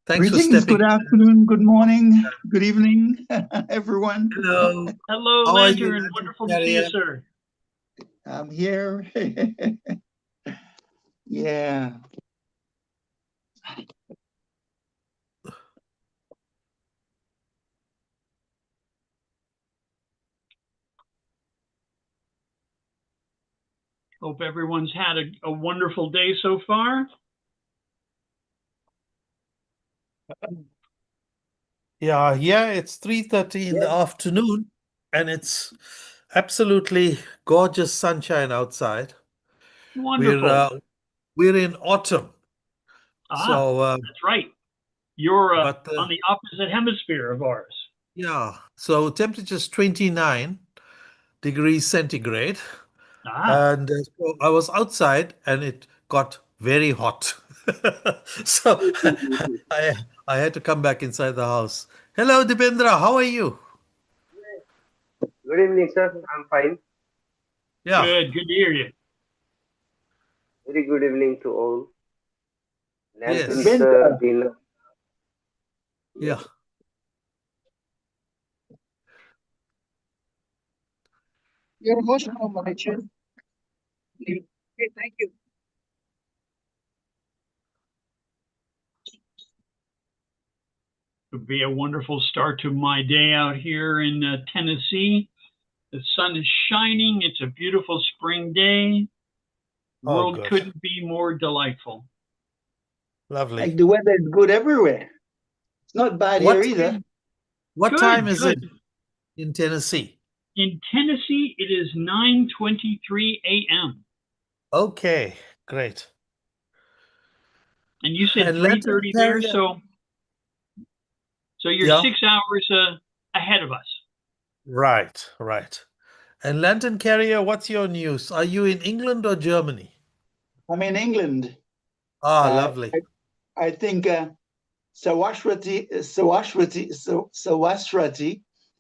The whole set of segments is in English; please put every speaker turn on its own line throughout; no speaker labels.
Thanks for
Greetings,
stepping
good afternoon, good morning, good evening, everyone.
in. Hello.
Hello,
How are you,
Lantern.
Lantern
Wonderful to see you,
Carrier?
sir.
I'm here. Yeah.
Hope everyone's had a wonderful day so far.
Yeah, it's 3:30 in the afternoon, and it's absolutely gorgeous sunshine outside. We're
Wonderful.
uh, we're in autumn,
Ah,
so
that's right. You're
but
on the opposite hemisphere of ours.
yeah, so temperature's 29 degrees centigrade,
Ah,
and so I was outside, and it got very hot. So I I had to come back inside the house. Hello, Dipendra, how are you?
Good evening, sir. I'm fine.
Yeah,
good. Good to hear you.
Very good evening to all. Lantern,
yes,
sir,
Devendra,
Deena.
yeah.
Yes.
your host now, Mahesh. Okay, thank you.
It would be a wonderful start to my day out here in Tennessee. The sun is shining. It's a beautiful spring day.
Oh,
World
good.
couldn't be more delightful.
Lovely.
Like the weather is good everywhere. It's not bad here
What
either.
time, what time
Good,
is it
good.
in Tennessee?
In Tennessee, it is 9:23 a.m.
Okay, great.
And you said
And Lantern
3:30 there,
Carrier.
so you're
Yeah,
6 hours ahead of us.
right. And Lantern Carrier, what's your news? Are you in England or Germany?
I'm in England.
Ah,
Uh,
lovely.
I, I think Sawaswati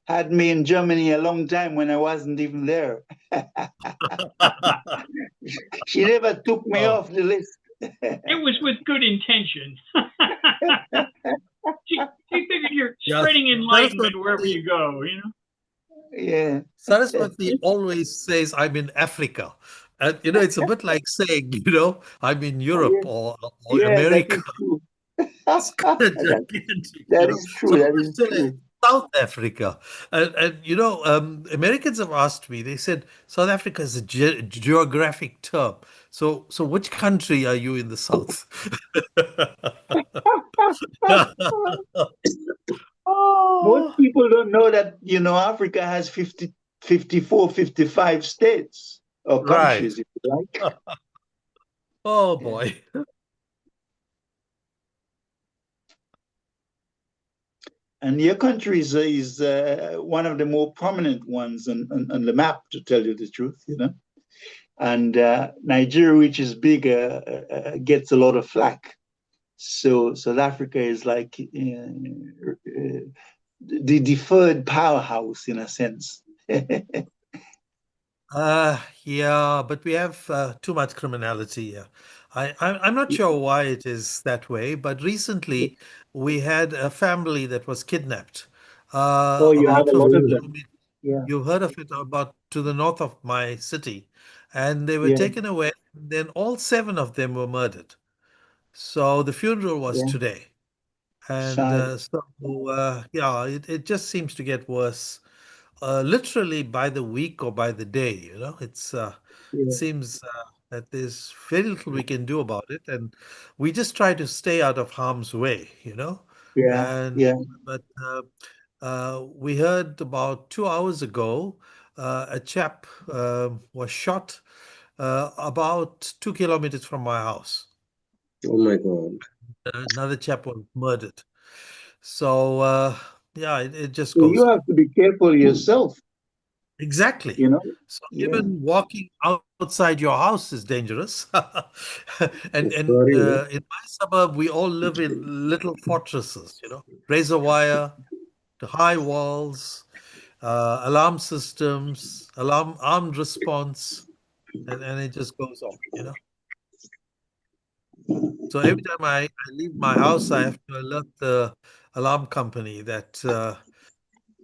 had me in Germany a long time when I wasn't even there. She never took me
Oh,
off the list.
It was with good intention. she figured you're
yes.
spreading enlightenment wherever
Saraswati,
you go, you know?
Yeah.
Saraswati always says, I'm in Africa. And, it's a bit like saying, I'm in Europe
Yeah,
or
yeah, that
America.
is true.
It's kind of
that,
gigantic,
that is
So
true. That
I'm
is
still in
true.
South Africa. And Americans have asked me, they said South Africa is a geographic term. So which country are you in the South?
Most
Oh,
people don't know that, Africa has 50, 54, 55 states or
right.
countries, if you like.
Oh
Yeah.
boy.
And your country is one of the more prominent ones on the map, to tell you the truth. And Nigeria, which is bigger, gets a lot of flack. So South Africa is like the deferred powerhouse in a sense.
Yeah, but we have too much criminality here. I'm not sure why it is that way, but recently we had a family that was kidnapped
Oh, you have
about
a
50
lot of them.
kilometers.
Yeah,
You've heard of it, about to the north of my city, and they were
yeah,
taken away. Then all seven of them were murdered. So the funeral was
yeah.
today, and
Sad.
yeah, it just seems to get worse, literally by the week or by the day. It
Yeah,
seems that there's very little we can do about it, and we just try to stay out of harm's way.
yeah,
And
yeah.
but we heard about 2 hours ago, a chap was shot about 2 kilometers from my house.
Oh my God.
Another chap was murdered. So yeah, it just
So
goes
you
on.
have to be careful yourself,
Exactly.
you know?
So
Yeah,
even walking outside your house is dangerous. And
It's
and
sorry, no?
uh, in my suburb, we all live in little fortresses, razor wire, the high walls, alarm systems, armed response, and it just goes on. So every time I leave my house, I have to alert the alarm company that,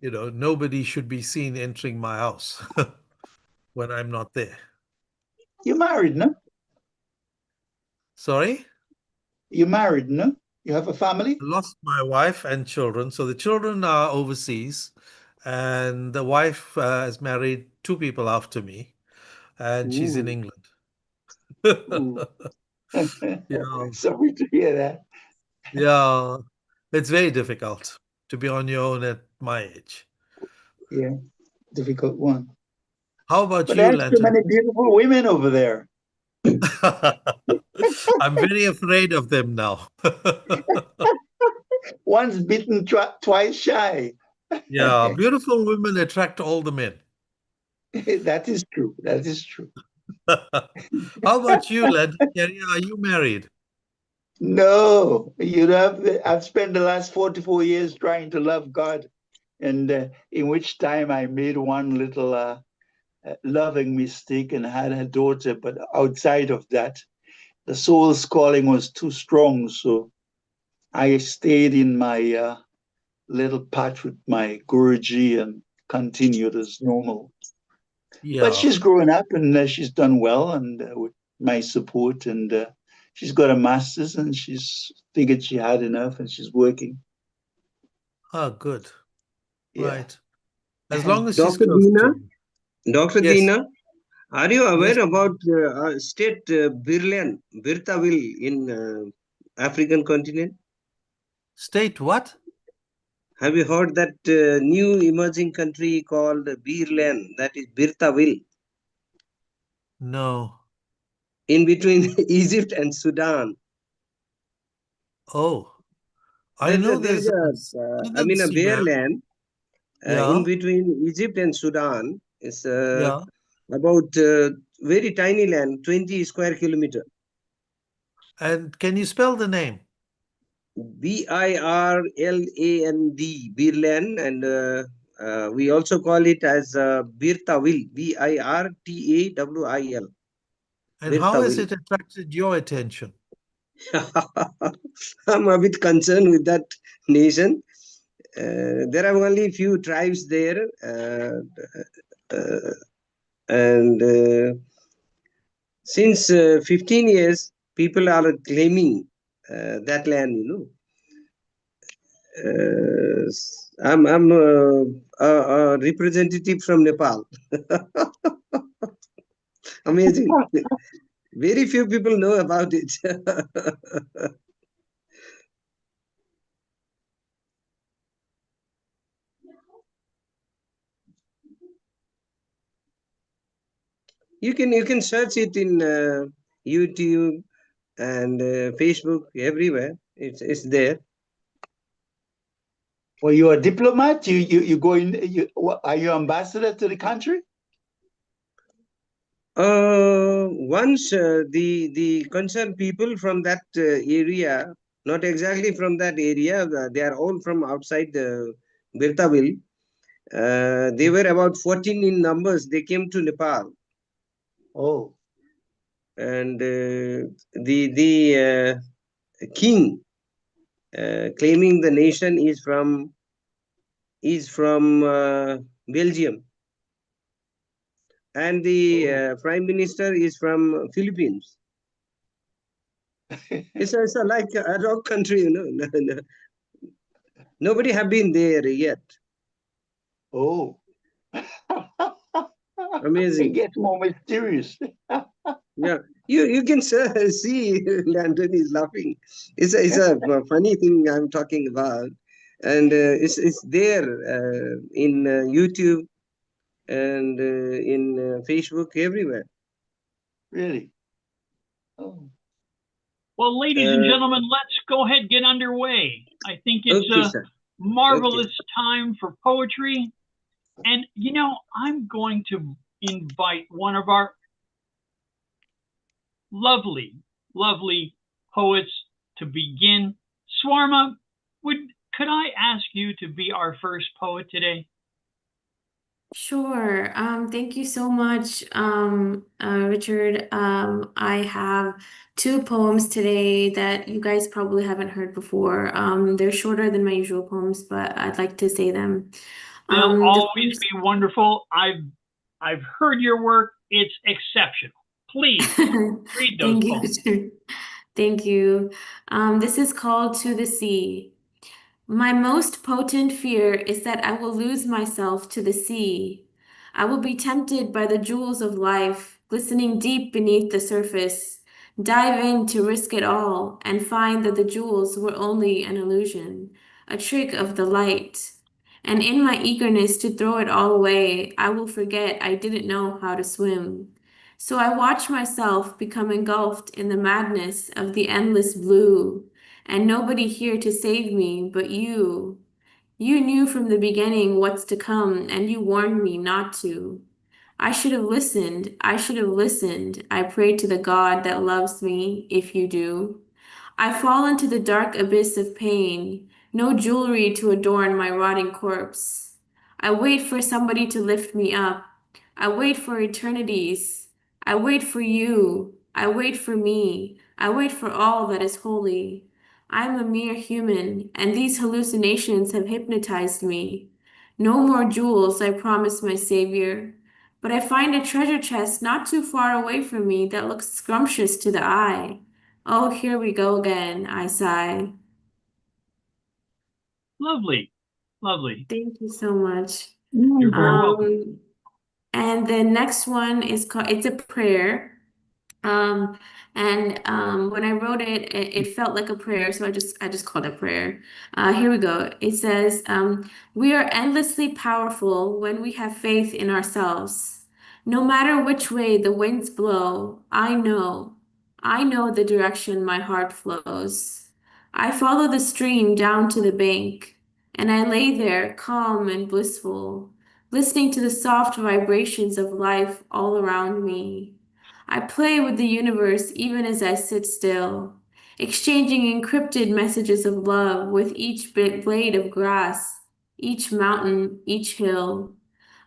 nobody should be seen entering my house when I'm not there.
You married, no?
Sorry?
You married, no? You have a
I
family?
lost my wife and children. So the children are overseas, and the wife has married two people after me, and she's in
Ooh,
England.
ooh.
Yeah,
Sorry to hear that.
yeah. It's very difficult to be on your own at my age.
Yeah, difficult one.
How about
But
you,
there's so
Lantern?
many beautiful women over there.
I'm very afraid of them now.
Once bitten, twice shy.
Yeah, beautiful women attract all the men.
That is true. That is true.
How about you, Lantern? Are you married?
No, I've spent the last 44 years trying to love God, and in which time I made one little loving mistake and had a daughter. But outside of that, the soul's calling was too strong. So I stayed in my little patch with my Guruji and continued as normal. But
Yeah.
she's growing up and she's done well, and with my support, and she's got a master's and she's figured she had enough and she's working.
Ah, good.
Yeah.
Right. As long as she's
Dr.
close
Deena,
to you.
Dr.
Yes.
Deena, are you
Yes.
aware about state Birlen, Birtaville in African continent?
State what?
Have you heard that new emerging country called Birlen, that is Birtaville,
No.
in between Egypt and Sudan?
Oh, I know
There is
there's a
I
southern
mean, a bare
Sudan.
land in
Yeah.
between Egypt and Sudan. Is
Yeah.
about very tiny land, 20 square kilometer.
And can you spell the name?
Birland, Birland, and we also call it as Birtawil, Birtawil,
And how has
Birtawil.
it attracted your attention?
I'm a bit concerned with that nation. There are only few tribes there, uh, and since 15 years, people are claiming that land. Uh, I'm a representative from Nepal. Amazing. Very few people know about it. You can search it in YouTube and Facebook everywhere. It's there.
Well, you're a diplomat. You go in. Are you ambassador to the country?
Once the concerned people from that area, not exactly from that area, they are all from outside Birtaville. They were about 14 in numbers. They came to Nepal,
Oh,
and the king claiming the nation is from Belgium, and the
oh.
prime minister is from Philippines. It's like a rock country, Nobody have been there yet.
Oh. It
Amazing.
gets more mysterious.
Yeah, you can see Landon is laughing. It's a funny thing I'm talking about, and it's there in YouTube and in Facebook everywhere.
Really? Oh.
Well, ladies and
Uh,
gentlemen, let's go ahead and get underway. I think it's
okay,
a
sir. Okay.
marvelous time for poetry. And, I'm going to invite one of our lovely, lovely poets to begin. Swarna, could I ask you to be our first poet today?
Sure. Thank you so much, Richard. I have two poems today that you guys probably haven't heard before. They're shorter than my usual poems, but I'd like to say them.
They'll
The
always
first.
be wonderful. I've heard your work. It's exceptional. Please read those
Thank you,
poems.
Richard. Thank you. This is called To the Sea. My most potent fear is that I will lose myself to the sea. I will be tempted by the jewels of life, glistening deep beneath the surface, dive in to risk it all, and find that the jewels were only an illusion, a trick of the light. And in my eagerness to throw it all away, I will forget I didn't know how to swim. So I watch myself become engulfed in the madness of the endless blue and nobody here to save me but you. You knew from the beginning what's to come, and you warned me not to. I should have listened. I should have listened. I pray to the God that loves me, if you do. I fall into the dark abyss of pain, no jewelry to adorn my rotting corpse. I wait for somebody to lift me up. I wait for eternities. I wait for you. I wait for me. I wait for all that is holy. I am a mere human, and these hallucinations have hypnotized me. No more jewels, I promise my Savior. But I find a treasure chest not too far away from me that looks scrumptious to the eye. Oh, here we go again, I sigh.
Lovely. Lovely.
Thank you so much.
You're very welcome.
And the next one is called, it's a prayer. Um, and when I wrote it, it felt like a prayer, so I just called it prayer. Here we go. It says, "We are endlessly powerful when we have faith in ourselves. No matter which way the winds blow, I know the direction my heart flows. I follow the stream down to the bank, and I lay there calm and blissful, listening to the soft vibrations of life all around me. I play with the universe even as I sit still, exchanging encrypted messages of love with each blade of grass, each mountain, each hill.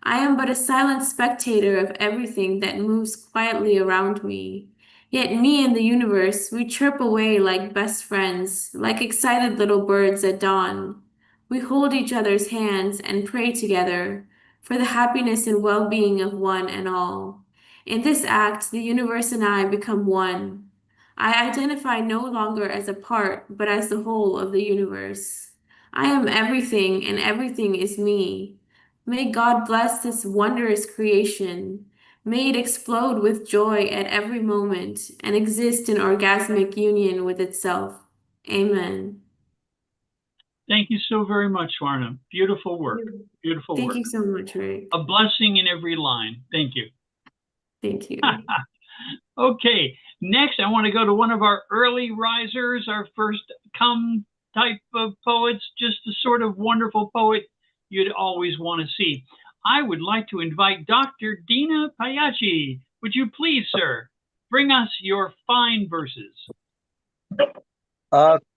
I am but a silent spectator of everything that moves quietly around me. Yet me and the universe, we chirp away like best friends, like excited little birds at dawn. We hold each other's hands and pray together for the happiness and well-being of one and all. In this act, the universe and I become one. I identify no longer as a part, but as the whole of the universe. I am everything, and everything is me. May God bless this wondrous creation. May it explode with joy at every moment and exist in orgasmic union with itself. Amen.
Thank you so very much, Swarna. Beautiful work. Beautiful
Thank
work.
you so much, Rick.
A blessing in every line. Thank you.
Thank you.
Okay, next I want to go to one of our early risers, our first come type of poets, just the sort of wonderful poet you'd always want to see. I would like to invite Dr. Deena Payachi. Would you please, sir, bring us your fine verses?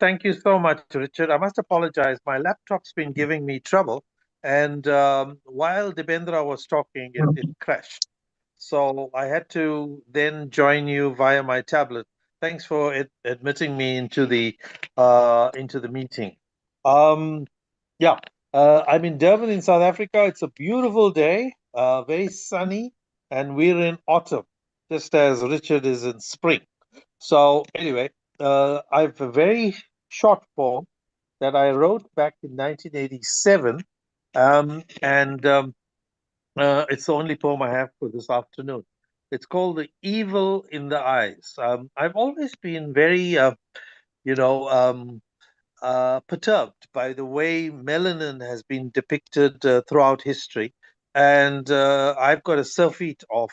Thank you so much, Richard. I must apologize. My laptop's been giving me trouble. And while Dobender was talking, it crashed. So I had to then join you via my tablet. Thanks for admitting me into the meeting. Yeah, I'm in Durban in South Africa. It's a beautiful day, very sunny, and we're in autumn, just as Richard is in spring. So anyway, I have a very short poem that I wrote back in 1987, and it's the only poem I have for this afternoon. It's called "The Evil in the Eyes." I've always been very, you know, perturbed by the way melanin has been depicted throughout history. And I've got a surfeit of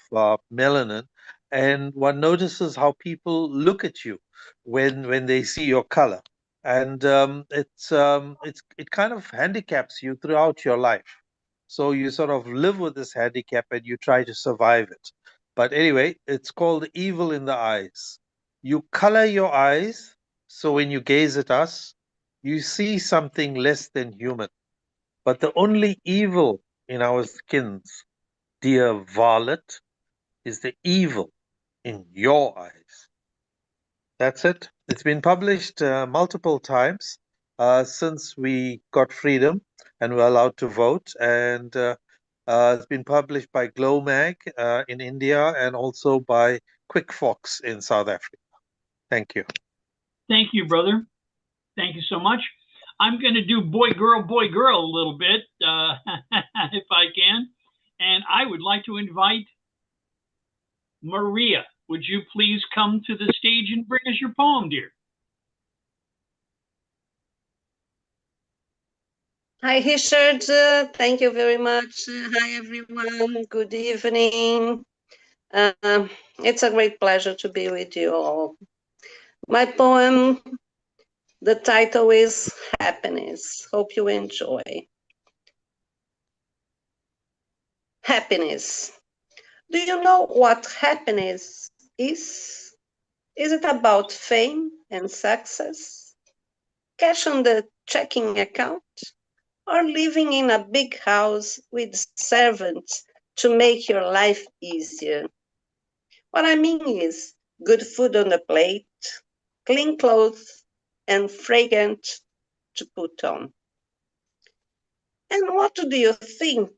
melanin, and one notices how people look at you when they see your color, and it kind of handicaps you throughout your life. So you sort of live with this handicap and you try to survive it. But anyway, it's called evil in the eyes. You color your eyes so when you gaze at us, you see something less than human. But the only evil in our skins, dear Violet, is the evil in your eyes. That's it. It's been published multiple times since we got freedom and were allowed to vote. And it's been published by Glow Mag in India and also by Quick Fox in South Africa. Thank you.
Thank you, brother. Thank you so much. I'm going to do boy, girl, a little bit, if I can. And I would like to invite Maria. Would you please come to the stage and bring us your poem, dear?
Hi, Richard. Thank you very much. Hi, everyone. Good evening. It's a great pleasure to be with you all. My poem, the title is Happiness. Hope you enjoy. Happiness. Do you know what happiness is? Is it about fame and success? Cash on the checking account? Or living in a big house with servants to make your life easier? What I mean is good food on the plate, clean clothes, and fragrant to put on. And what do you think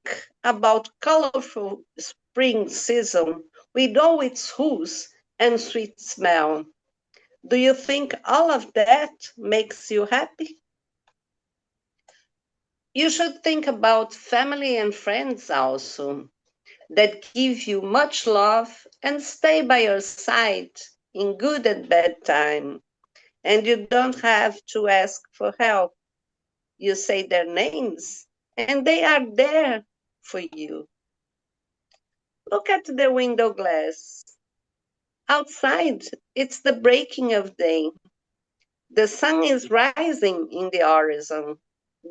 about colorful spring season with all its hues and sweet smell? Do you think all of that makes you happy? You should think about family and friends also, that give you much love and stay by your side in good and bad time. And you don't have to ask for help. You say their names and they are there for you. Look at the window glass. Outside, it's the breaking of day. The sun is rising in the horizon.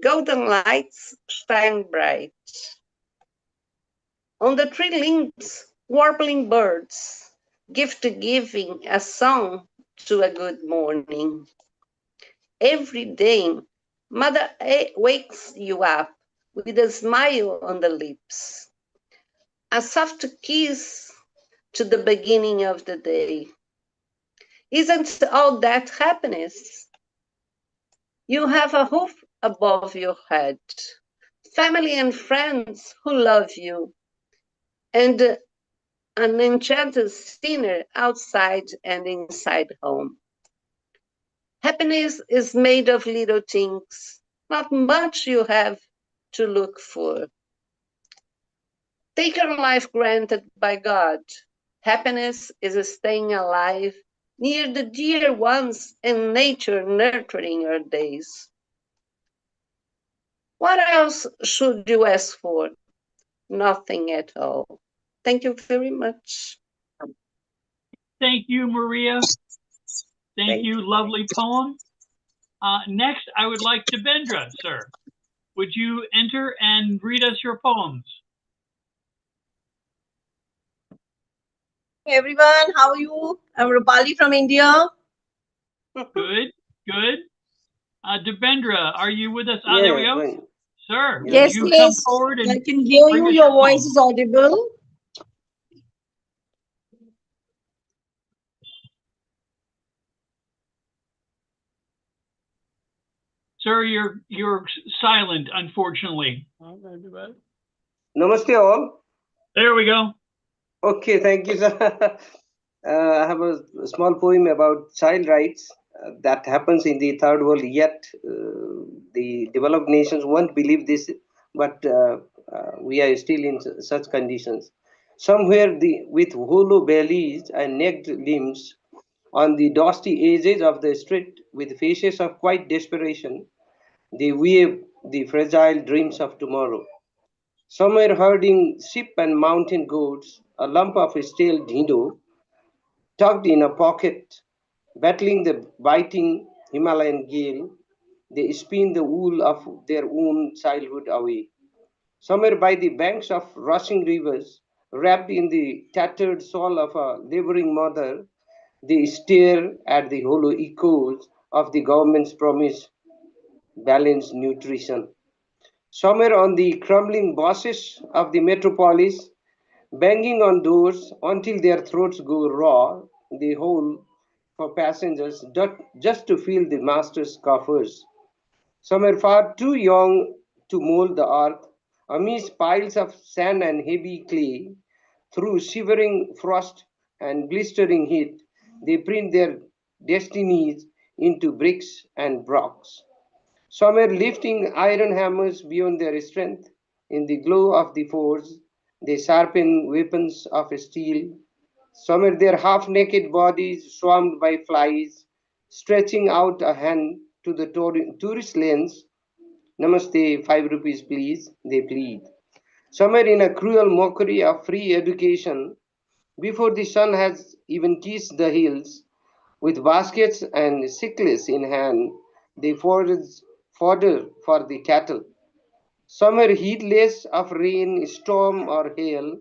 Golden lights shine bright. On the tree limbs, warbling birds, gift giving a song to a good morning. Every day, Mother wakes you up with a smile on the lips, a soft kiss to the beginning of the day. Isn't all that happiness? You have a roof above your head, family and friends who love you, and an enchanted sinner outside and inside home. Happiness is made of little things, not much you have to look for. Take your life granted by God. Happiness is staying alive near the dear ones and nature nurturing your days. What else should you ask for? Nothing at all. Thank you very much.
Thank you, Maria. Thank you. Lovely poem. Next, I would like Dobender, sir. Would you enter and read us your poems?
Hey everyone, how are you? I'm Roopali from India.
Good, good. Dobender, are you with us?
Yeah,
there we go.
fine.
Sir,
Yes,
you
yes.
come forward and
I can hear
bring
you.
us
Your
your
voice
poem.
is audible.
Sir, you're silent, unfortunately.
Namaste all.
There we go.
Okay, thank you, sir. I have a small poem about child rights that happens in the third world, yet the developed nations won't believe this, but we are still in such conditions. Somewhere with hollow bellies and naked limbs, on the dusty edges of the street, with faces of quiet desperation, they weave the fragile dreams of tomorrow. Somewhere herding sheep and mountain goats, a lump of stale dindo tucked in a pocket, battling the biting Himalayan gale, they spin the wool of their own childhood away. Somewhere by the banks of rushing rivers, wrapped in the tattered soul of a laboring mother, they stare at the hollow echoes of the government's promise balanced nutrition. Somewhere on the crumbling buses of the metropolis, banging on doors until their throats go raw, the whole for passengers just to fill the master's coffers. Some are far too young to mold the earth, amidst piles of sand and heavy clay, through shivering frost and blistering heat, they print their destinies into bricks and blocks. Some are lifting iron hammers beyond their strength. In the glow of the forge, they sharpen weapons of steel. Some are their half naked bodies swarmed by flies, stretching out a hand to the tourist lanes. Namaste, 5 rupees, please, they plead. Somewhere in a cruel mockery of free education, before the sun has even kissed the hills, with baskets and sickles in hand, they forage fodder for the cattle. Somewhere heedless of rain, storm, or hail,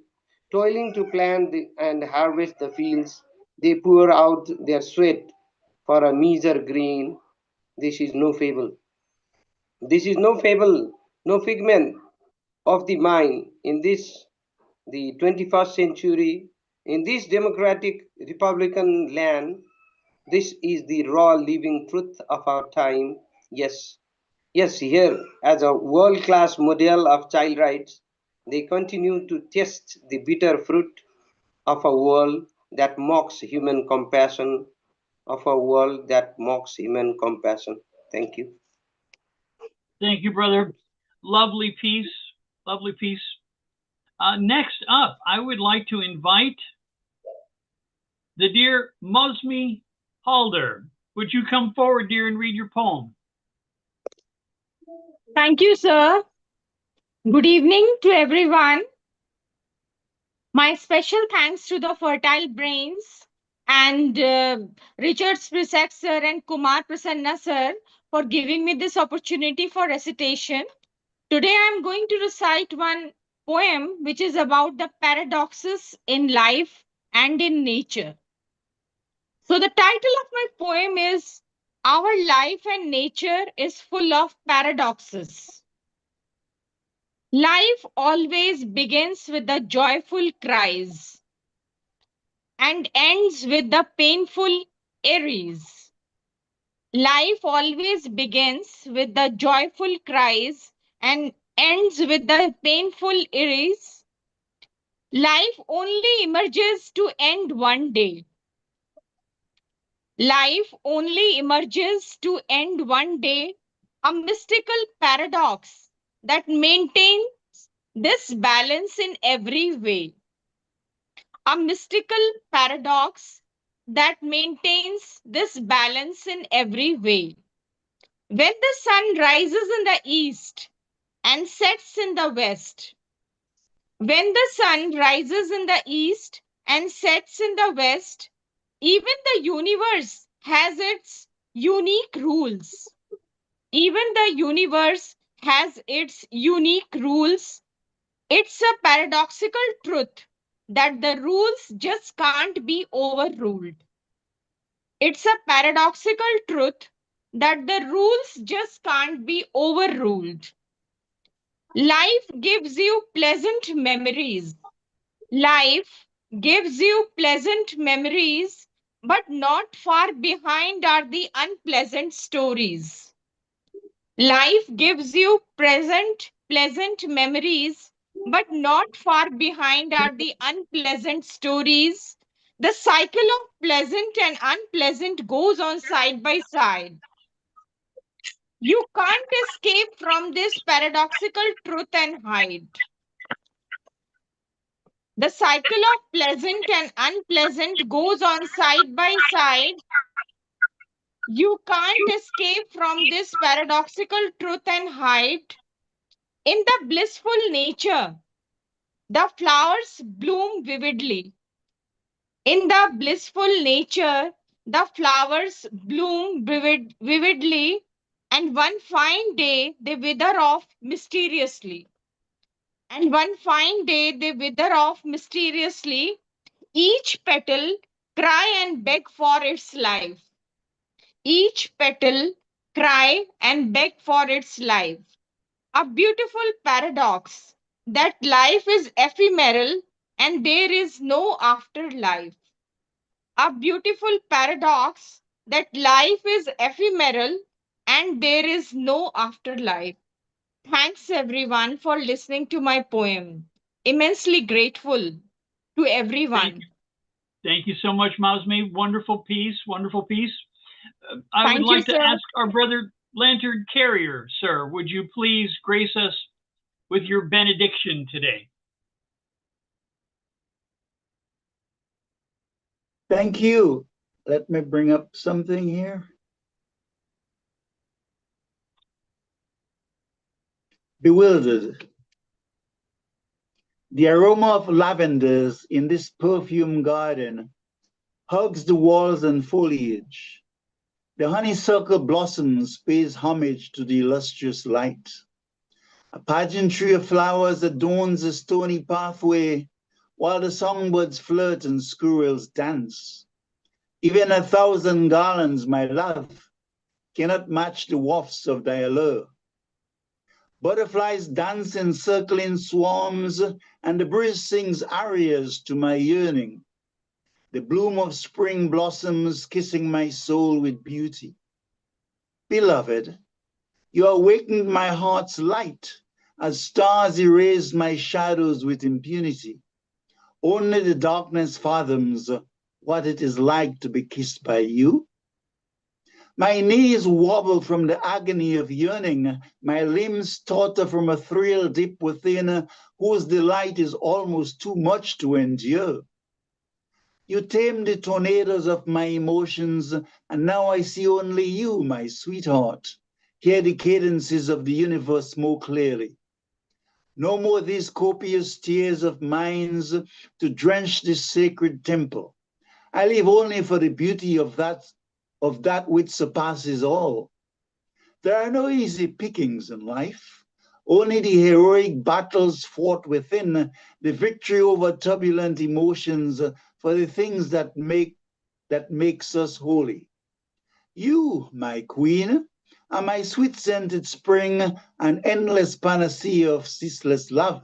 toiling to plant and harvest the fields, they pour out their sweat for a meager grain. This is no fable. This is no fable, no figment of the mind in this, the 21st century, in this democratic republican land. This is the raw living truth of our time. Yes, yes, here, as a world class model of child rights, they continue to test the bitter fruit of a world that mocks human compassion, of a world that mocks human compassion. Thank you.
Thank you, brother. Lovely piece. Lovely piece. Next up, I would like to invite the dear Mausmi Halder. Would you come forward, dear, and read your poem?
Thank you, sir. Good evening to everyone. My special thanks to the fertile brains and Richard Spisak sir and Kumar Prasanna sir for giving me this opportunity for recitation. Today I am going to recite one poem which is about the paradoxes in life and in nature. So the title of my poem is Our Life and Nature is Full of Paradoxes. Life always begins with the joyful cries and ends with the painful eries. Life always begins with the joyful cries and ends with the painful eries. Life only emerges to end one day. Life only emerges to end one day, a mystical paradox that maintains this balance in every way. A mystical paradox that maintains this balance in every way. When the sun rises in the east and sets in the west, when the sun rises in the east and sets in the west, even the universe has its unique rules. Even the universe has its unique rules. It's a paradoxical truth that the rules just can't be overruled. It's a paradoxical truth that the rules just can't be overruled. Life gives you pleasant memories. Life gives you pleasant memories, but not far behind are the unpleasant stories. Life gives you pleasant memories, but not far behind are the unpleasant stories. The cycle of pleasant and unpleasant goes on side by side. You can't escape from this paradoxical truth and hide. The cycle of pleasant and unpleasant goes on side by side. You can't escape from this paradoxical truth and hide. In the blissful nature, the flowers bloom vividly. In the blissful nature, the flowers bloom vividly, and one fine day they wither off mysteriously. And one fine day they wither off mysteriously. Each petal cry and beg for its life. Each petal cry and beg for its life. A beautiful paradox that life is ephemeral and there is no afterlife. A beautiful paradox that life is ephemeral and there is no afterlife. Thanks everyone for listening to my poem. Immensely grateful to everyone.
Thank you so much, Mausmi. Wonderful piece, wonderful piece. I would
Thank you,
like to
sir.
ask our brother Lantern Carrier, sir, would you please grace us with your benediction today?
Thank you. Let me bring up something here. Bewildered. The aroma of lavenders in this perfume garden hugs the walls and foliage. The honeysuckle blossoms pays homage to the illustrious light. A pageantry of flowers adorns the stony pathway, while the songbirds flirt and squirrels dance. Even 1,000 garlands, my love, cannot match the wafts of thy allure. Butterflies dance in circling swarms, and the breeze sings arias to my yearning. The bloom of spring blossoms kissing my soul with beauty. Beloved, you awakened my heart's light, as stars erase my shadows with impunity. Only the darkness fathoms what it is like to be kissed by you. My knees wobble from the agony of yearning. My limbs totter from a thrill deep within, whose delight is almost too much to endure. You tame the tornadoes of my emotions, and now I see only you, my sweetheart. Hear the cadences of the universe more clearly. No more these copious tears of mine to drench this sacred temple. I live only for the beauty of that which surpasses all. There are no easy pickings in life, only the heroic battles fought within, the victory over turbulent emotions for the things that makes us holy. You, my queen, are my sweet-scented spring, an endless panacea of ceaseless love.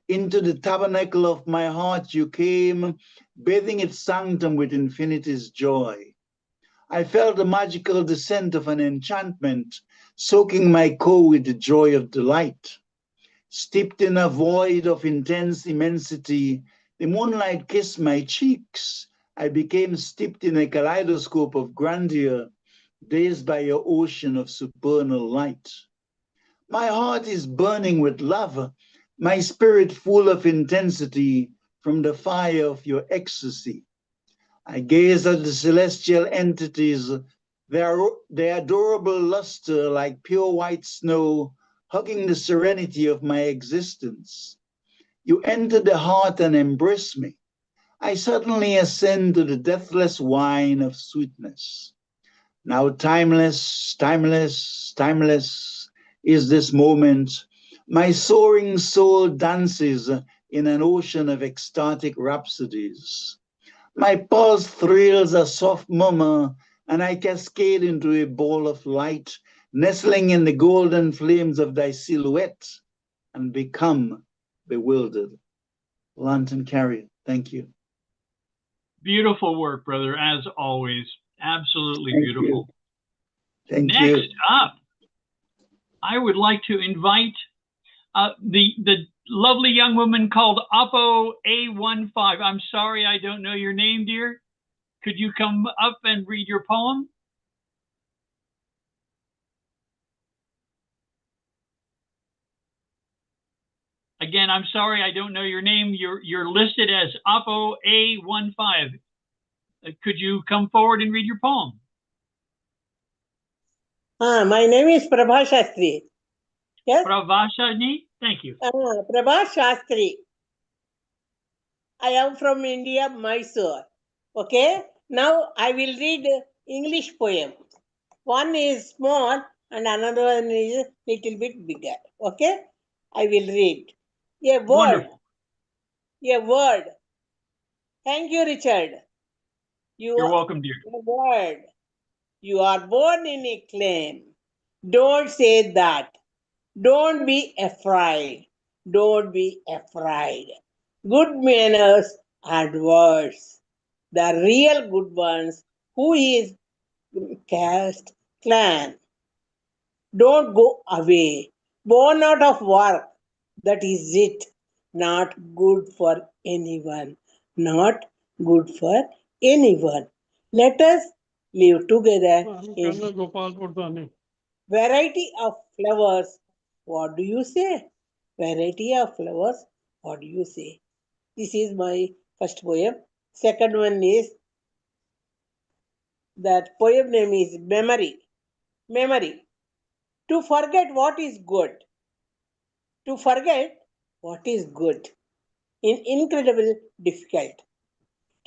Into the tabernacle of my heart you came, bathing its sanctum with infinity's joy. I felt the magical descent of an enchantment, soaking my core with the joy of delight. Steeped in a void of intense immensity, the moonlight kissed my cheeks. I became steeped in a kaleidoscope of grandeur, dazed by your ocean of supernal light. My heart is burning with love, my spirit full of intensity from the fire of your ecstasy. I gaze at the celestial entities, their adorable luster like pure white snow, hugging the serenity of my existence. You enter the heart and embrace me. I suddenly ascend to the deathless wine of sweetness. Now timeless, timeless, timeless is this moment. My soaring soul dances in an ocean of ecstatic rhapsodies. My pulse thrills a soft murmur, and I cascade into a ball of light, nestling in the golden flames of thy silhouette, and become bewildered. Lantern Carrier, thank you.
Beautiful work, brother, as always. Absolutely
Thank
beautiful.
You. Thank
Next
you.
up, I would like to invite the lovely young woman called Oppo A15. I'm sorry I don't know your name, dear. Could you come up and read your poem? Again, I'm sorry I don't know your name. You're listed as Oppo A15. Could you come forward and read your poem?
My name is Prabha Shastri. Yes?
Pravashani? Thank you.
Prabha Shastri. I am from India, Mysore. Okay? Now I will read English poem. One is small and another one is little bit bigger. Okay? I will read. A word.
Wonderful.
A word. Thank you, Richard.
You're welcome, dear.
A word. You are born in a claim. Don't say that. Don't be afraid. Don't be afraid. Good manners and words. The real good ones, who is caste, clan. Don't go away. Born out of work. That is it. Not good for anyone. Not good for anyone. Let us live together in variety of flowers. What do you say? Variety of flowers. What do you say? This is my first poem. Second one is, that poem name is Memory. Memory. To forget what is good. To forget what is good. Incredible difficult.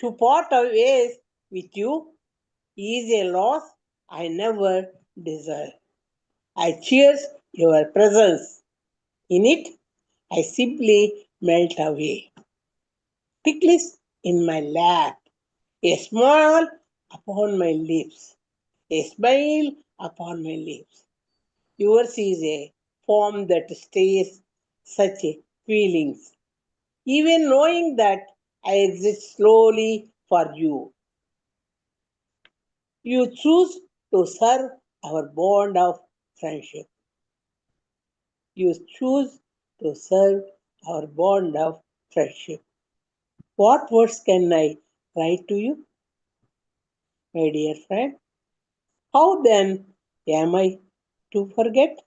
To part our ways with you is a loss I never deserve. I cherish your presence. In it, I simply melt away. Ticklish in my lap, a smile upon my lips, a smile upon my lips. Yours is a form that stays such feelings. Even knowing that I exist slowly for you, you choose to serve our bond of friendship. You choose to serve our bond of friendship. What words can I write to you, my dear friend? How then am I to forget?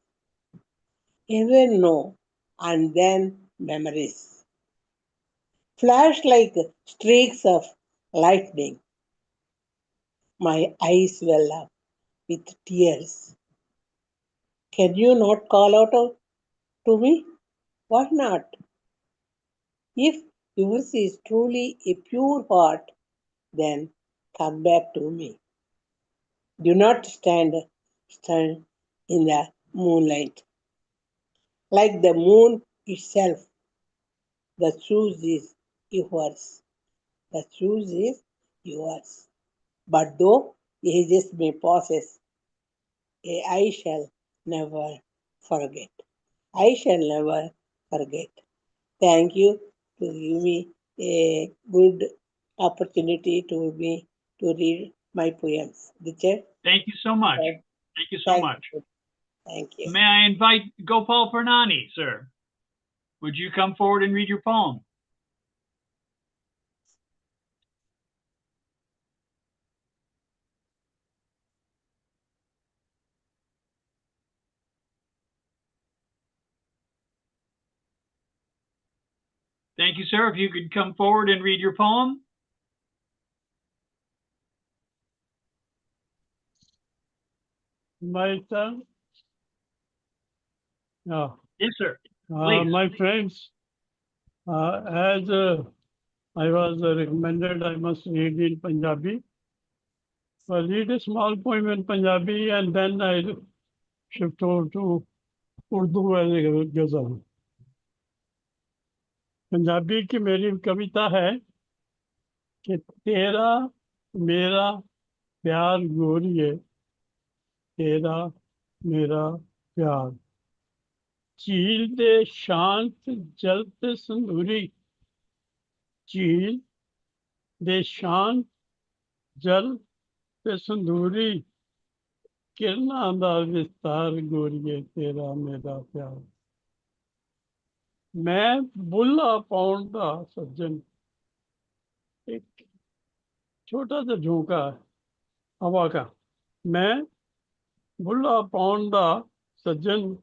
Even know, and then memories flash like streaks of lightning. My eyes well up with tears. Can you not call out to me? Why not? If yours is truly a pure heart, then come back to me. Do not stand in the moonlight. Like the moon itself, the truth is yours. The truth is yours. But though ages may pass, I shall never forget. I shall never forget. Thank you to give me a good opportunity to read my poems. Richard?
Thank you so much. Thank you so much.
Thank you.
May I invite Gopal Purnani, sir? Would you come forward and read your poem? Thank you, sir. If you could come forward and read your poem.
My turn? Yeah.
Yes, sir. Please.
My friends, as I was recommended, I must read in Punjabi. So I'll read a small poem in Punjabi and then I'll shift over to Urdu as a ghazal. Punjabi की मेरी कविता है कि तेरा मेरा प्यार गोरिए, तेरा मेरा प्यार झील दे शांत जल ते संदूरी, झील दे शांत जल ते संदूरी, किरना दा विस्तार गोरिए, तेरा मेरा प्यार। मैं बुल्ला पाउंड दा सज्जन, एक छोटा सा झोंका हवा का। मैं बुल्ला पाउंड दा सज्जन,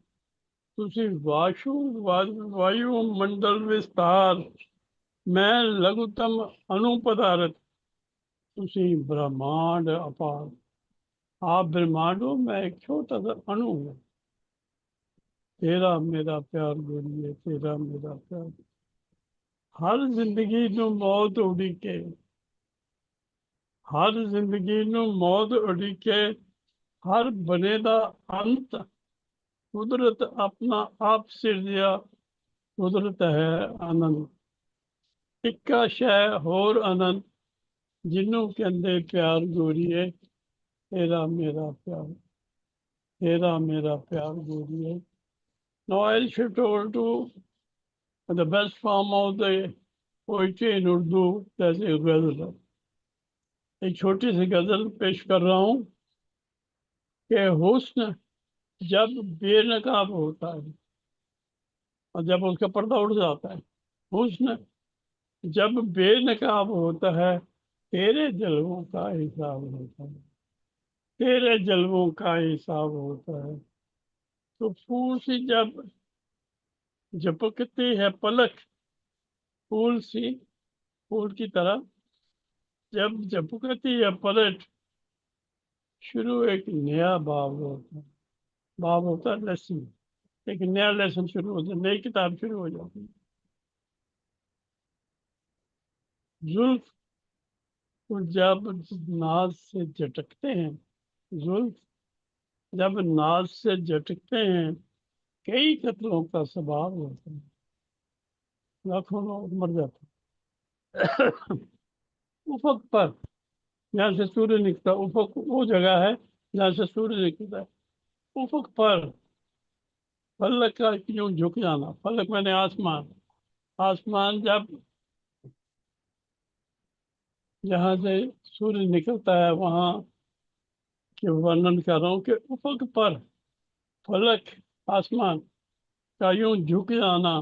तुसी वायु मंडल विस्तार, मैं लघुतम अणु पदार्थ, तुसी ब्रह्मांड अपार। आप ब्रह्मांड हो, मैं एक छोटा सा अणु हूँ। तेरा मेरा प्यार गोरिए, तेरा मेरा प्यार। हर जिंदगी नू मौत उड़ीके, हर जिंदगी नू मौत उड़ीके, हर बने दा अंत कुदरत अपना आप सिरजिया, कुदरत है आनंद। इक्का शै होर आनंद, जिन्नू कहंदे प्यार गोरिए, तेरा मेरा प्यार, तेरा मेरा प्यार गोरिए, Now I'll shift over to the best form of the poetry in Urdu, that's a ghazal. एक छोटी सी गजल पेश कर रहा हूँ कि हुस्न जब बेनकाब होता है और जब उसका पर्दा उड़ जाता है, हुस्न जब बेनकाब होता है, तेरे जलवों का हिसाब होता है, तेरे जलवों का हिसाब होता है। तो फूल सी जब झपकती है पलक, फूल सी, फूल की तरह जब झपकती है पलक, शुरू एक नया बाब होता है। बाब होता है लेसन, एक नया लेसन शुरू होता है, नई किताब शुरू हो जाती है। जुल्फ जब नाज से झटकते हैं, जुल्फ जब नाज से झटकते हैं, कई कत्लों का सबब होता है, लाखों लोग मर जाते हैं। उफक पर, जहाँ से सूर्य निकलता, उफक वो जगह है जहाँ से सूर्य निकलता है। उफक पर फलक का क्यों झुक जाना, फलक मैंने आसमान, आसमान जब जहाँ से सूर्य निकलता है वहाँ के वर्णन कर रहा हूँ कि उफक पर फलक आसमान का यूं झुक जाना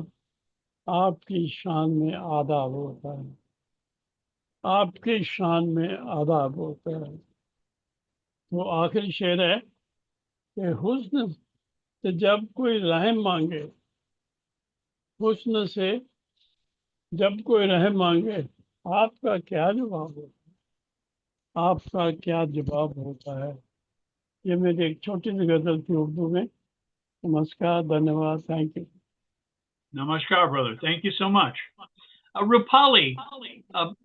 आपकी शान में आदाब होता है, आपकी शान में आदाब होता है। तो आखिरी शेर है कि हुस्न से जब कोई रहम मांगे, हुस्न से जब कोई रहम मांगे, आपका क्या जवाब होता है, आपका क्या जवाब होता है। ये मेरी एक छोटी सी गजल थी उर्दू में। नमस्कार, धन्यवाद, thank you.
Namaskar, brother. Thank you so much. Roopali,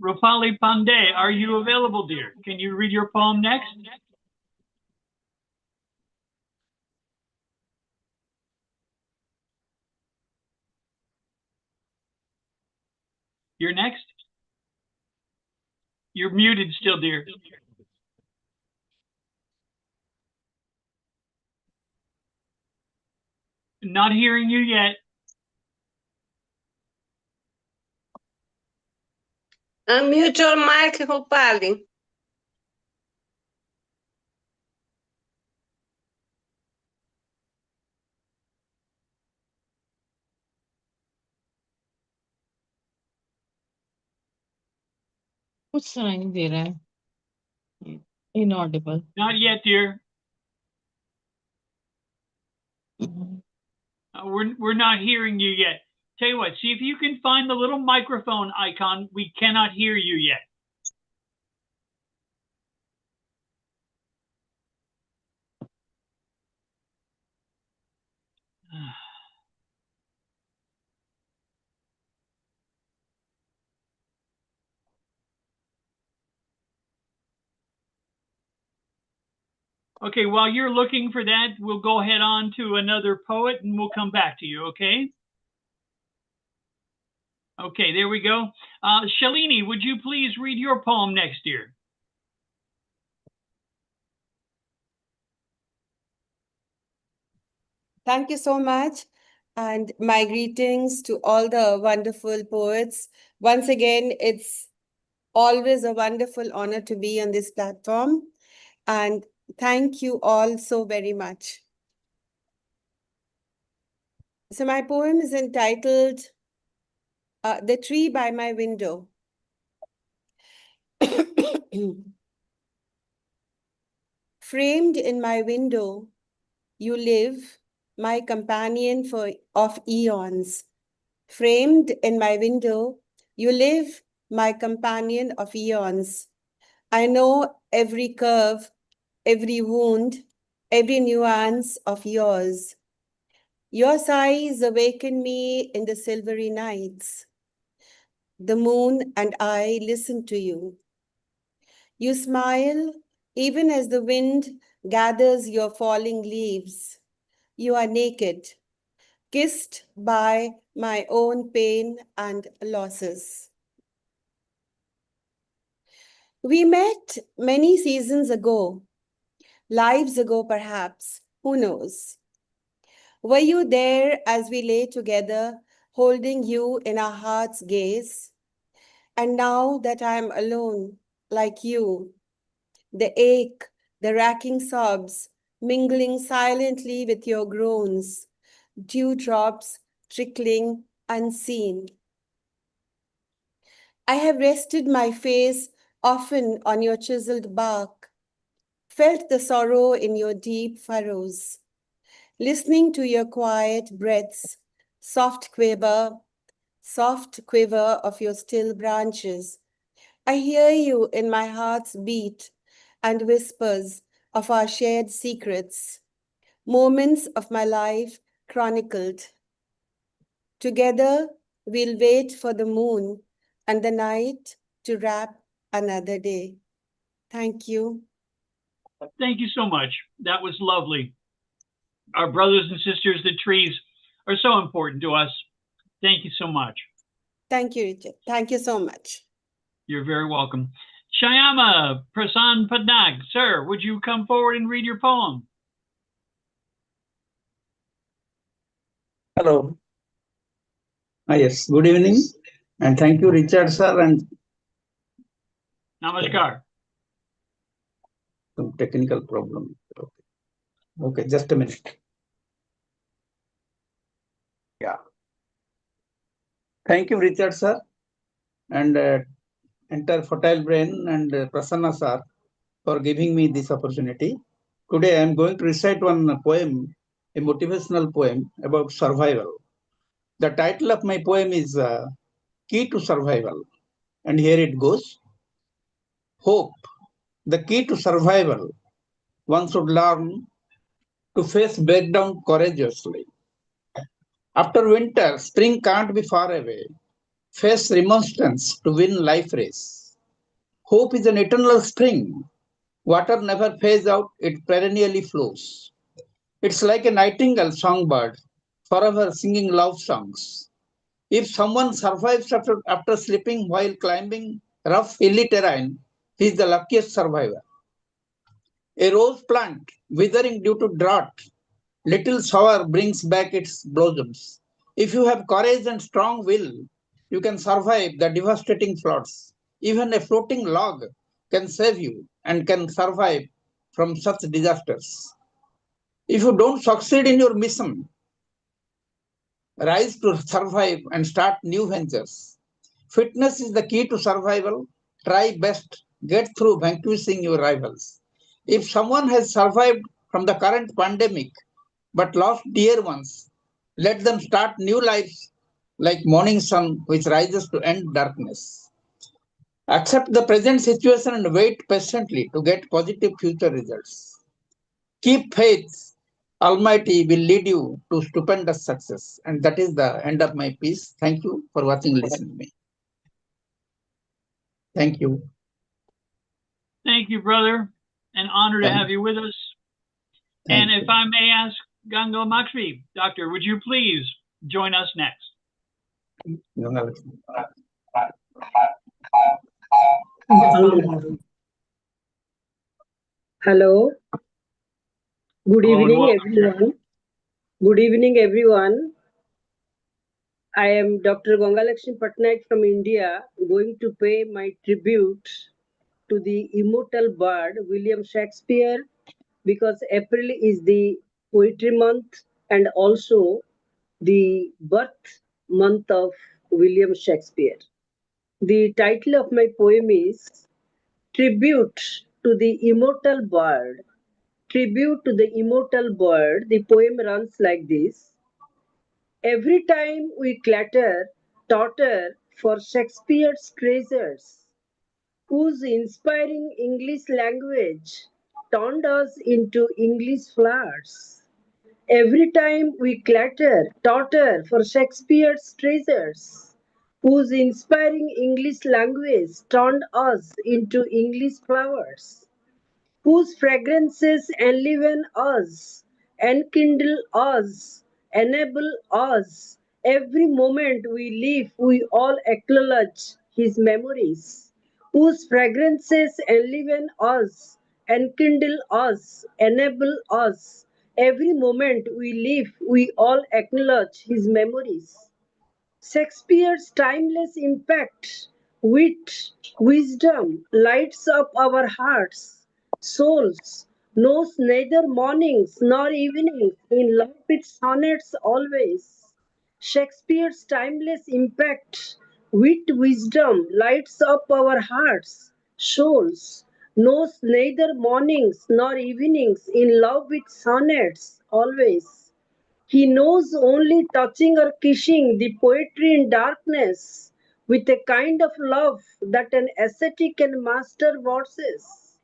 Roopali Pandey, are you available, dear? Can you read your poem next? You're next? You're muted still, dear. Not hearing you yet.
Unmute your mic, Roopali.
कुछ सुनाई नहीं दे रहा है, inaudible.
Not yet, dear. We're not hearing you yet. Tell you what, see if you can find the little microphone icon. We cannot hear you yet. Okay, while you're looking for that, we'll go ahead on to another poet and we'll come back to you, okay? Okay, there we go. Shalini, would you please read your poem next, dear?
Thank you so much. And my greetings to all the wonderful poets. Once again, it's always a wonderful honor to be on this platform. And thank you all so very much. So my poem is entitled The Tree by My Window. Framed in my window, you live, my companion of eons. Framed in my window, you live, my companion of eons. I know every curve, every wound, every nuance of yours. Your sighs awaken me in the silvery nights. The moon and I listen to you. You smile even as the wind gathers your falling leaves. You are naked, kissed by my own pain and losses. We met many seasons ago, lives ago perhaps, who knows? Were you there as we lay together, holding you in our heart's gaze? And now that I am alone, like you, the ache, the racking sobs, mingling silently with your groans, dewdrops trickling unseen. I have rested my face often on your chiseled bark, felt the sorrow in your deep furrows, listening to your quiet breaths, soft quiver of your still branches. I hear you in my heart's beat and whispers of our shared secrets, moments of my life chronicled. Together, we'll wait for the moon and the night to wrap another day. Thank you.
Thank you so much. That was lovely. Our brothers and sisters, the trees, are so important to us. Thank you so much.
Thank you, Richard. Thank you so much.
You're very welcome. Shyama Prasan Patnaik, sir, would you come forward and read your poem?
Hello. Yes, good evening. And thank you, Richard, sir. And
Namaskar.
some technical problem. Okay, just a minute. Yeah. Thank you, Richard, sir. And entire Fertile Brain and Prasanna, sir, for giving me this opportunity. Today, I am going to recite one poem, a motivational poem about survival. The title of my poem is Key to Survival. And here it goes. Hope, the key to survival. One should learn to face breakdown courageously. After winter, spring can't be far away. Face remonstrance to win life race. Hope is an eternal spring. Water never fades out, it perennially flows. It's like a nightingale songbird, forever singing love songs. If someone survives after sleeping while climbing rough hilly terrain, he is the luckiest survivor. A rose plant withering due to drought, little shower brings back its blossoms. If you have courage and strong will, you can survive the devastating floods. Even a floating log can save you and can survive from such disasters. If you don't succeed in your mission, rise to survive and start new ventures. Fitness is the key to survival. Try best, get through vanquishing your rivals. If someone has survived from the current pandemic but lost dear ones, let them start new lives like morning sun which rises to end darkness. Accept the present situation and wait patiently to get positive future results. Keep faith. Almighty will lead you to stupendous success. And that is the end of my piece. Thank you for watching and listening to me. Thank you.
Thank you, brother. An honor to have you with us. And if I may ask Gangalaxmi, Doctor, would you please join us next?
Hello. Good evening, everyone. Good evening, everyone. I am Dr. Gangalaxmi Patnaik from India, going to pay my tribute to the immortal bard William Shakespeare, because April is the poetry month and also the birth month of William Shakespeare. The title of my poem is Tribute to the Immortal Bard. Tribute to the immortal bird. The poem runs like this. Every time we totter for Shakespeare's treasures, whose inspiring English language turned us into English flowers. Every time we totter for Shakespeare's treasures, whose inspiring English language turned us into English flowers, whose fragrances enliven us, enkindle us, enable us. Every moment we live, we all acknowledge his memories, whose fragrances enliven us, enkindle us, enable us. Every moment we live, we all acknowledge his memories. Shakespeare's timeless impact, wit, wisdom lights up our hearts, souls, knows neither mornings nor evenings, in love with sonnets always. Shakespeare's timeless impact, wit, wisdom lights up our hearts, souls, knows neither mornings nor evenings, in love with sonnets always. He knows only touching or kissing the poetry in darkness with a kind of love that an ascetic can master verses.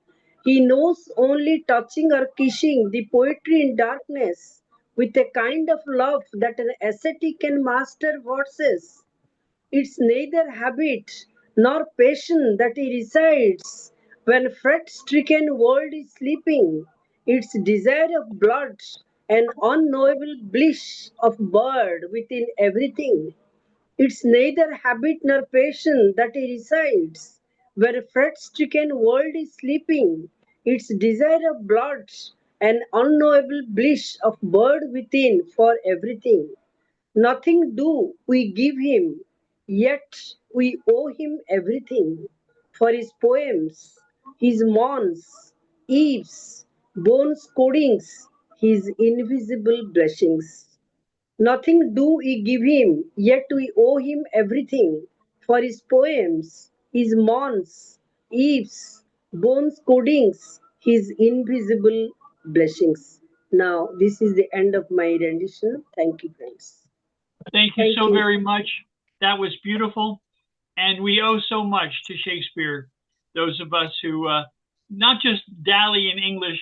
He knows only touching or kissing the poetry in darkness with a kind of love that an ascetic can master verses. It's neither habit nor passion that he resides when fret-stricken world is sleeping. It's desire of blood, an unknowable bliss of bird within everything. It's neither habit nor passion that he resides where fret-stricken world is sleeping. It's desire of blood, an unknowable bliss of bird within for everything. Nothing do we give him, yet we owe him everything. For his poems, his mourns, eves, bones codings, his invisible blessings. Nothing do we give him, yet we owe him everything. For his poems, his mourns, eves, bones codings, his invisible blessings. Now, this is the end of my rendition. Thank you, friends.
Thank you
Thank
so
you.
very much. That was beautiful. And we owe so much to Shakespeare, those of us who not just dally in English,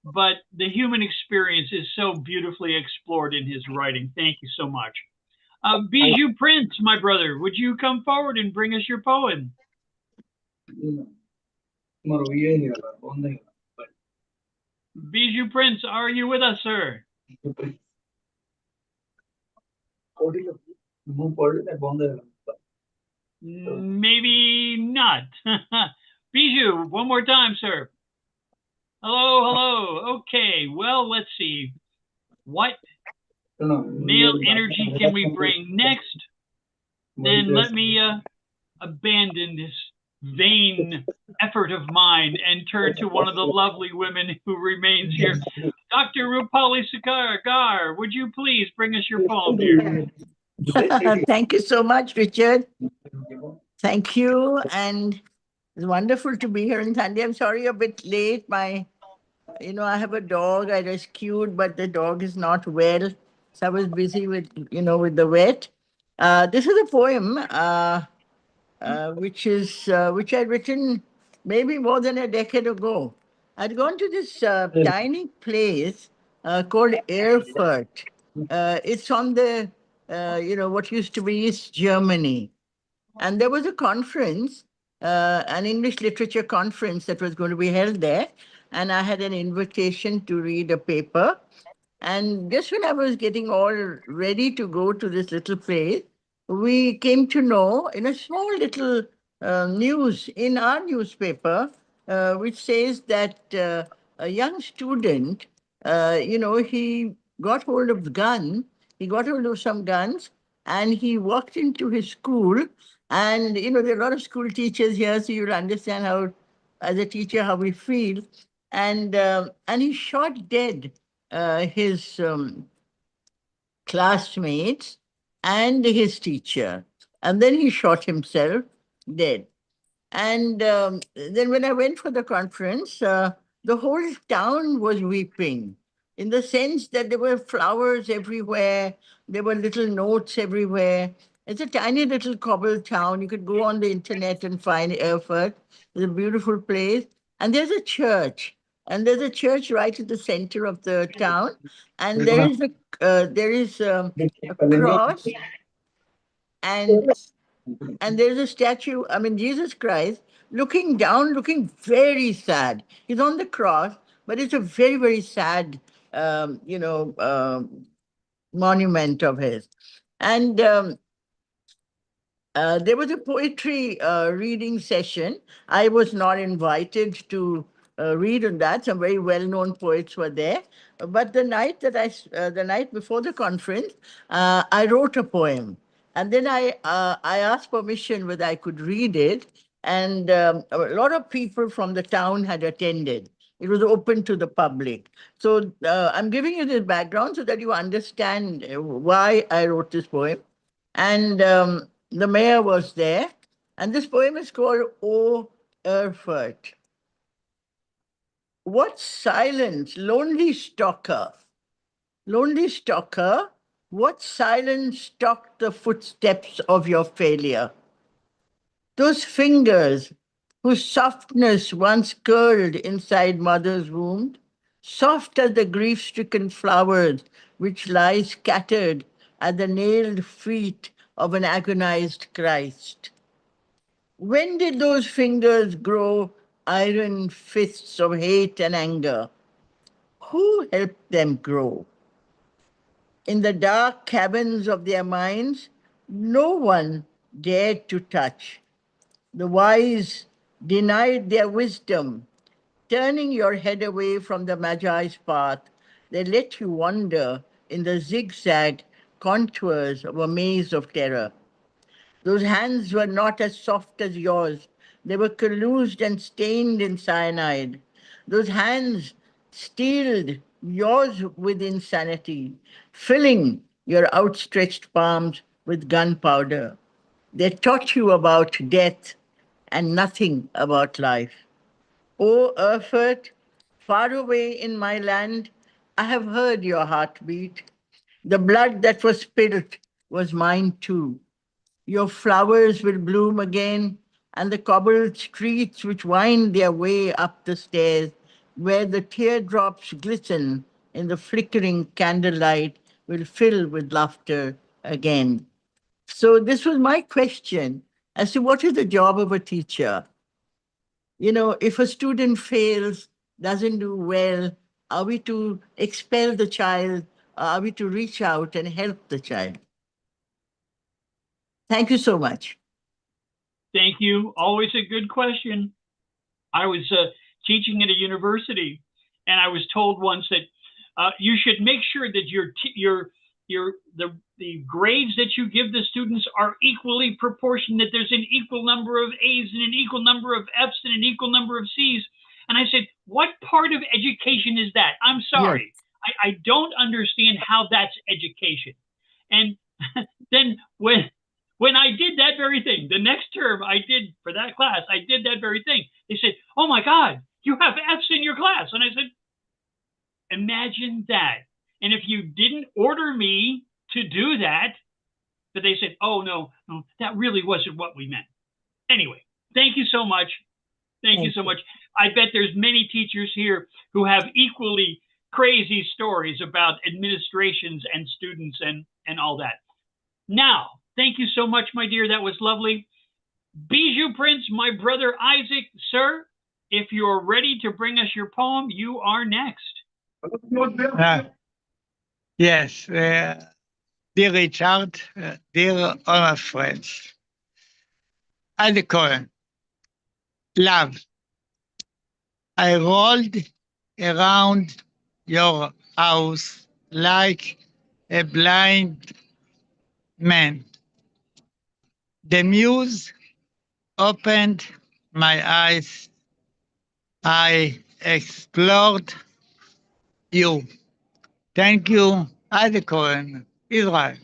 but the human experience is so beautifully explored in his writing. Thank you so much. Bijou Prince, my brother, would you come forward and bring us your poem? Bijou Prince, are you with us, sir? Maybe not. Bijou, one more time, sir. Hello, hello. Okay, well, let's see. What male energy can we bring next? Then let me abandon this vain effort of mine and turn to one of the lovely women who remains here. Dr. Roopali Gaur, would you please bring us your poem, dear?
Thank you so much, Richard. Thank you. And it's wonderful to be here in Thandi. I'm sorry a bit late. I have a dog I rescued, but the dog is not well. So I was busy with the vet. This is a poem which I'd written maybe more than a decade ago. I'd gone to this tiny place called Erfurt. It's on the, what used to be East Germany. And there was a conference, an English literature conference that was going to be held there. And I had an invitation to read a paper. And just when I was getting all ready to go to this little place, we came to know in a small little news in our newspaper, which says that a young student, he got hold of he got hold of some guns, and he walked into his school. And, there are a lot of school teachers here, so you'll understand how, as a teacher, how we feel. And he shot dead his classmates and his teacher. And then he shot himself dead. And then when I went for the conference, the whole town was weeping in the sense that there were flowers everywhere, there were little notes everywhere. It's a tiny little cobbled town. You could go on the internet and find Erfurt. It's a beautiful place. And there's a church. And there's a church right at the center of the town. And there is a cross, and there's a statue, Jesus Christ, looking down, looking very sad. He's on the cross, but it's a very, very sad, monument of his. And there was a poetry reading session. I was not invited to read on that. Some very well-known poets were there. But the night that the night before the conference, I wrote a poem, and then I asked permission whether I could read it, and a lot of people from the town had attended. It was open to the public. So I'm giving you this background so that you understand why I wrote this poem. And the mayor was there, and this poem is called O Erfurt. What silence, lonely stalker, what silence stalked the footsteps of your failure? Those fingers whose softness once curled inside mother's womb, soft as the grief-stricken flowers which lie scattered at the nailed feet of an agonized Christ. When did those fingers grow iron fists of hate and anger? Who helped them grow? In the dark caverns of their minds, no one dared to touch. The wise denied their wisdom, turning your head away from the Magi's path. They let you wander in the zigzag contours of a maze of terror. Those hands were not as soft as yours. They were collused and stained in cyanide. Those hands steeled yours with insanity, filling your outstretched palms with gunpowder. They taught you about death and nothing about life. O Erfurt, far away in my land, I have heard your heartbeat. The blood that was spilt was mine too. Your flowers will bloom again, and the cobbled streets which wind their way up the stairs, where the teardrops glisten in the flickering candlelight, will fill with laughter again. So this was my question as to what is the job of a teacher. You know, if a student fails, doesn't do well, are we to expel the child? Are we to reach out and help the child? Thank you so much.
Thank you. Always a good question. I was teaching at a university, and I was told once that you should make sure that the grades that you give the students are equally proportioned, that there's an equal number of A's and an equal number of F's and an equal number of C's. And I said, what part of education is that? I'm sorry. Yes. I don't understand how that's education. And then when I did that very thing, the next term I did for that class, I did that very thing. They said, oh my God, you have F's in your class. And I said, imagine that. And if you didn't order me to do that, but they said, oh, no, that really wasn't what we meant. Anyway, thank you so much. Thank you so much. I bet there's many teachers here who have equally crazy stories about administrations and students and all that. Now, thank you so much, my dear. That was lovely. Bijou Prince, my brother Isaac, sir, if you're ready to bring us your poem, you are next.
Yes, dear Richard, dear honor friends, as a Cohen, love, I rolled around your house like a blind man. The muse opened my eyes. I explored you. Thank you, Isaac Cohen, Israel.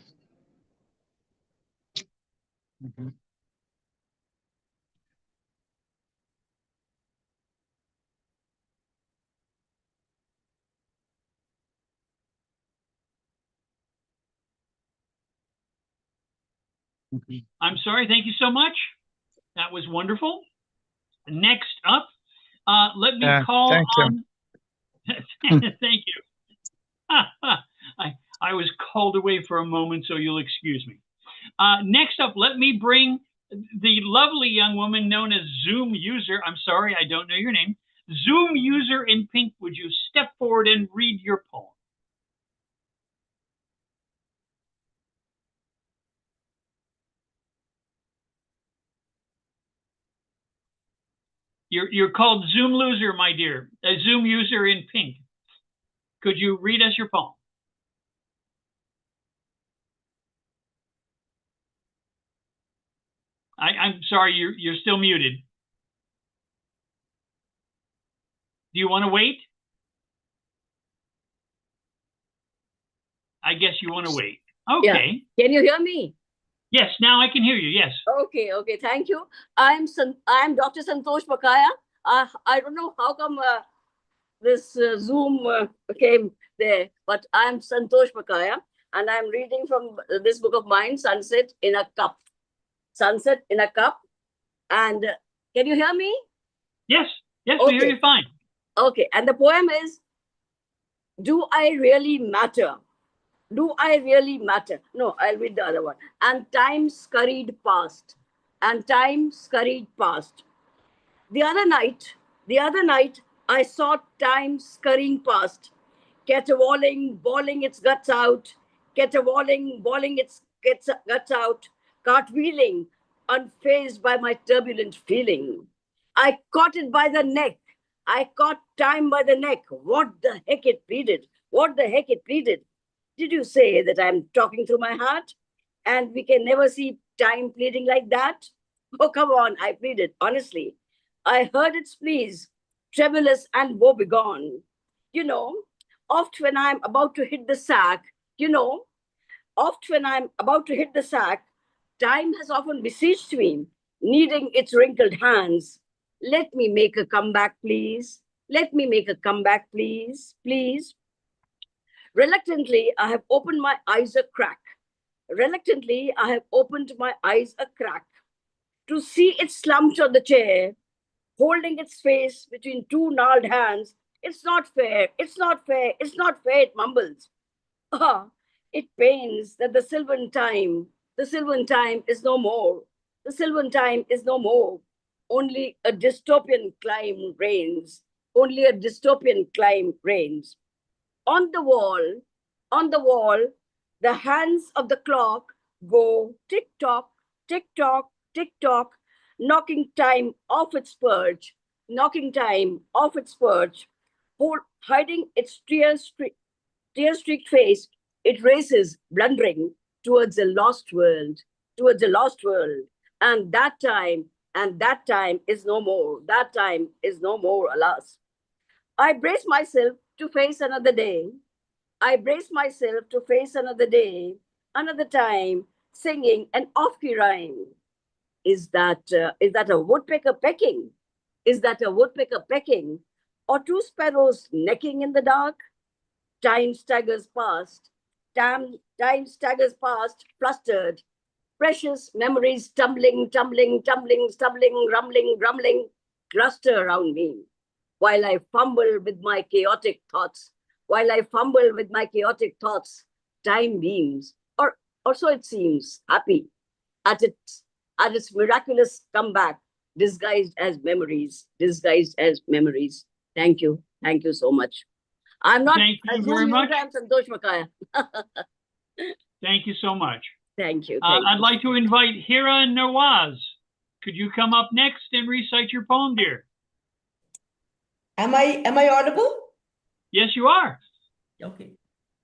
I'm sorry. Thank you so much. That was wonderful. Next up, let me call on. Thank you. I was called away for a moment, so you'll excuse me. Next up, let me bring the lovely young woman known as Zoom User. I'm sorry, I don't know your name. Zoom User in pink, would you step forward and read your poem? You're called Zoom Loser, my dear. A Zoom User in pink. Could you read us your poem? I'm sorry, you're still muted. Do you want to wait? I guess you want to wait. Okay.
Yeah. Can you hear me?
Yes, now I can hear you. Yes.
Okay, thank you. I'm Dr. Santosh Putaya. I don't know how come this Zoom came there, but I'm Santosh Putaya, and I'm reading from this book of mine, Sunset in a Cup. Sunset in a Cup. And can you hear me?
Yes, we hear you fine.
Okay, and the poem is, Do I Really Matter? Do I really matter? No, I'll read the other one. And time scurried past. And time scurried past. The other night, I saw time scurrying past. Caterwauling, bawling its guts out. Caterwauling, bawling its guts out. Cartwheeling, unfazed by my turbulent feeling. I caught it by the neck. I caught time by the neck. What the heck it pleaded? What the heck it pleaded? Did you say that I'm talking through my heart? And we can never see time pleading like that? Oh, come on, I pleaded, honestly. I heard its pleas, tremulous and woebegone. You know, oft when I'm about to hit the sack, time has often beseeched me, needing its wrinkled hands. Let me make a comeback, please. Let me make a comeback, please, please. Reluctantly, I have opened my eyes a crack. Reluctantly, I have opened my eyes a crack to see it slumped on the chair, holding its face between two gnarled hands. It's not fair, it's not fair, it's not fair, it mumbles. Ah, it pains that the sylvan time is no more. The sylvan time is no more. Only a dystopian clime reigns. Only a dystopian clime reigns. On the wall, the hands of the clock go tick-tock, tick-tock, tick-tock, knocking time off its perch, hiding its tear-streaked face. It races, blundering, towards a lost world, and that time is no more. That time is no more, alas. I brace myself to face another day. Another time, singing an off-key rhyme. Is that a woodpecker pecking? Or two sparrows necking in the dark? Time staggers past, flustered. Precious memories tumbling, rumbling, cluster around me. While I fumble with my chaotic thoughts, time beams, or so it seems, happy at its miraculous comeback, disguised as memories. Thank you so much. I'm not.
Thank you very much.
I'm Santosh Putaya.
Thank you so much.
Thank you.
I'd like to invite Hira and Nawaz. Could you come up next and recite your poem, dear?
Am I audible?
Yes, you are.
Okay.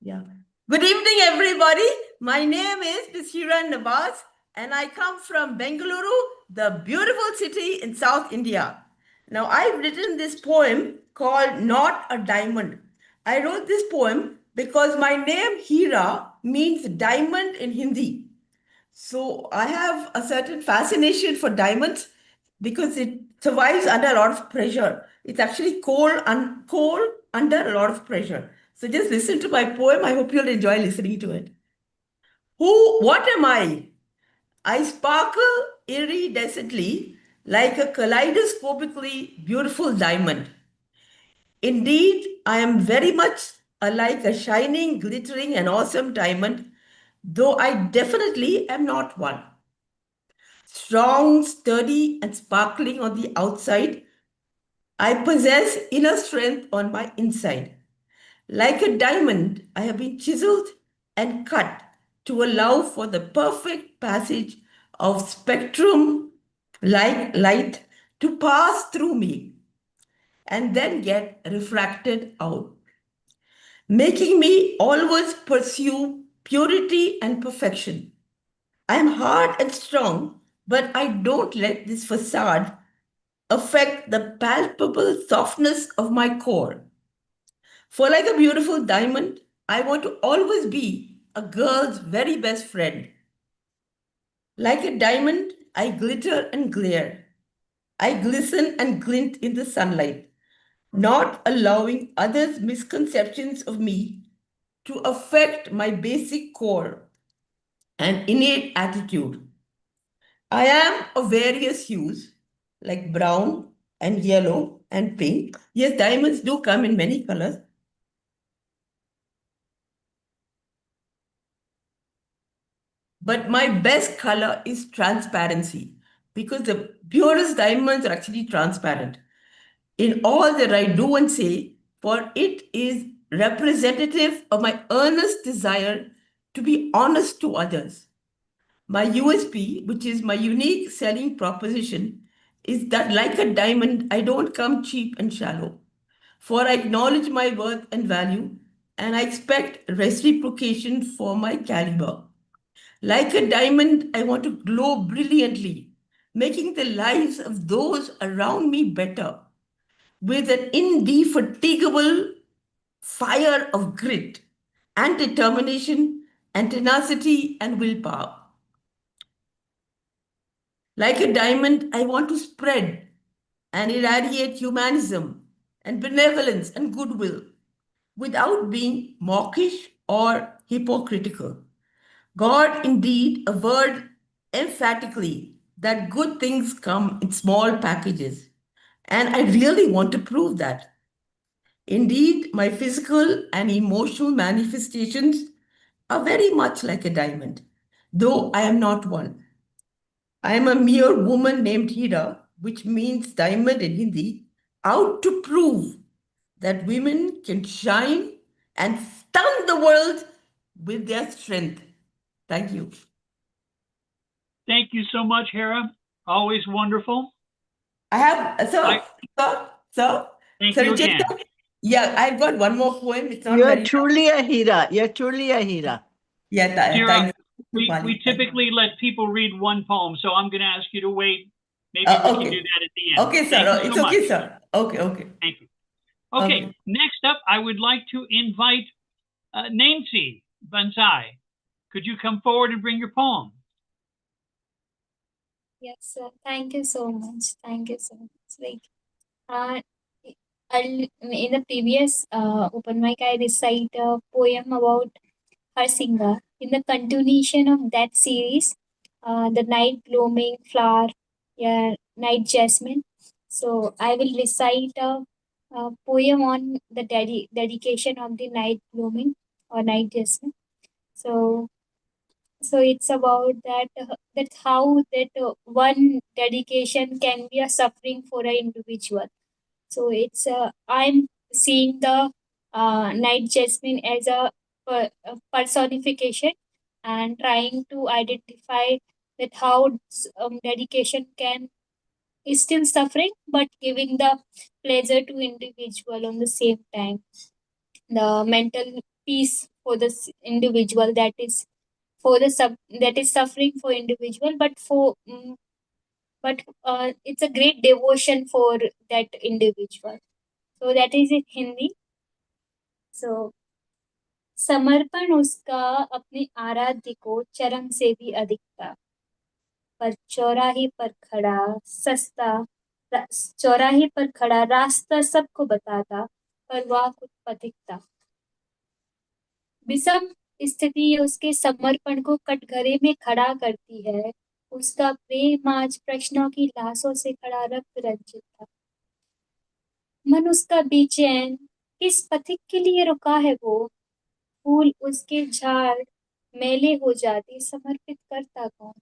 Yeah. Good evening, everybody. My name is Hira Nawaz, and I come from Bengaluru, the beautiful city in South India. Now, I've written this poem called Not a Diamond. I wrote this poem because my name Hira means diamond in Hindi. So I have a certain fascination for diamonds because it survives under a lot of pressure. It's actually coal under a lot of pressure. So just listen to my poem. I hope you'll enjoy listening to it. What am I? I sparkle iridescently like a kaleidoscopically beautiful diamond. Indeed, I am very much like a shining, glittering, and awesome diamond, though I definitely am not one. Strong, sturdy, and sparkling on the outside, I possess inner strength on my inside. Like a diamond, I have been chiseled and cut to allow for the perfect passage of spectrum like light to pass through me and then get refracted out. making me always pursue purity and perfection. I am hard and strong, but I don't let this facade affect the palpable softness of my core. For like a beautiful diamond, I want to always be a girl's very best friend. Like a diamond, I glitter and glare. I glisten and glint in the sunlight, not allowing others' misconceptions of me to affect my basic core and innate attitude. I am of various hues, like brown and yellow and pink. Yes, diamonds do come in many colors. But my best color is transparency, because the purest diamonds are actually transparent in all that I do and say, for it is representative of my earnest desire to be honest to others. My USP, which is my unique selling proposition, is that like a diamond, I don't come cheap and shallow. For I acknowledge my worth and value, and I expect reciprocation for my caliber. Like a diamond, I want to glow brilliantly, making the lives of those around me better with an indefatigable fire of grit and determination and tenacity and willpower. Like a diamond, I want to spread and irradiate humanism and benevolence and goodwill without being mawkish or hypocritical. God indeed averred emphatically that good things come in small packages, and I really want to prove that. Indeed, my physical and emotional manifestations are very much like a diamond, though I am not one. I am a mere woman named Hira, which means diamond in Hindi, out to prove that women can shine and stun the world with their strength. Thank you.
Thank you so much, Hera. Always wonderful.
I have, sir.
Thank you again.
Yeah, I've got one more poem. It's not
You're
very
truly a Hira. You're truly a Hira.
Yeah,
Hera, we typically let people read one poem, so I'm going to ask you to wait. Maybe we can do that at the end.
Okay, sir.
Thank you
It's
so
okay,
much.
sir. Okay.
Thank you. Okay, next up, I would like to invite Nainsee Dansai. Could you come forward and bring your poem?
Yes, sir. Thank you so much. Thank you so much. Like, in the previous open mic, I recite a poem about Harsingar. In the continuation of that series, the night blooming flower, night jasmine. So I will recite a poem on the dedication of the night blooming or night jasmine. So it's about that how that one dedication can be a suffering for an individual. So it's I'm seeing the night jasmine as a personification and trying to identify that how dedication can is still suffering but giving the pleasure to individual on the same time. The mental peace for the individual that is for the that is suffering for individual, but it's a great devotion for that individual. So that is in Hindi. So समर्पण उसका अपने आराध्य को चरम से भी अधिक था, पर चौराहे पर खड़ा रास्ता सबको बताता, पर वह खुद पथिक था। विषम स्थिति उसके समर्पण को कटघरे में खड़ा करती है। उसका प्रेम आज प्रश्नों की लाशों से खड़ा रक्त रंजित था। मन उसका बेचैन, किस पथिक के लिए रुका है वो? फूल उसके झाड़ मेले हो जाते, समर्पित करता कौन?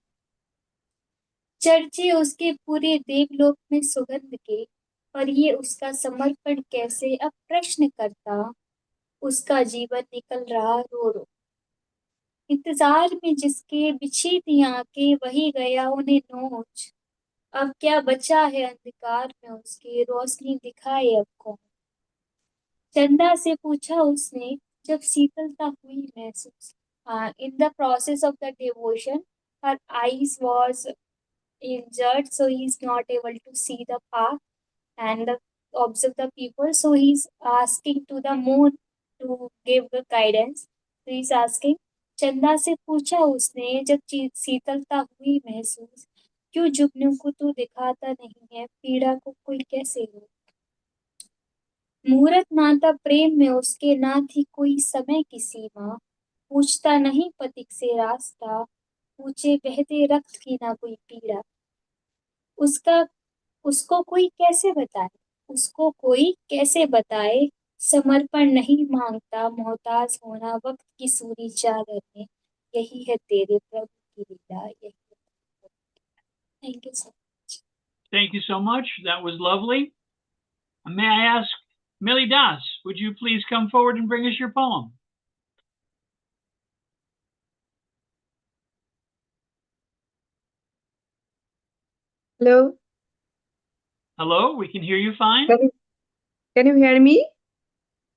चर्चे उसके पूरे देवलोक में सुगंध के, पर ये उसका समर्पण कैसे अब प्रश्न करता। उसका जीवन निकल रहा रो रो, इंतजार में जिसके बिछी थी आंखें, वही गया उन्हें नोच। अब क्या बचा है अंधकार में उसके, रोशनी दिखाए अब कौन? चंदा से पूछा उसने, जब शीतलता हुई महसूस. In the process of the devotion, her eyes was injured, so he's not able to see the path and observe the people. So he's asking to the moon to give the guidance. So he's asking, चंदा से पूछा उसने जब शीतलता हुई महसूस, क्यों जुगनू को तू दिखाता नहीं है, पीड़ा को कोई कैसे हो. मुहूर्त नाता प्रेम में उसके ना थी कोई समय की सीमा, पूछता नहीं पथिक से रास्ता, पूछे बहते रक्त की ना कोई पीड़ा. उसका उसको कोई कैसे बताए, उसको कोई कैसे बताए, समर्पण नहीं मांगता, मोहताज होना वक्त की सूरी चादर में, यही है तेरे प्रभु की लीला, यही. Thank you so much.
Thank you so much. That was lovely. May I ask Millie Das, would you please come forward and bring us your poem?
Hello.
Hello, we can hear you fine.
Can you hear me?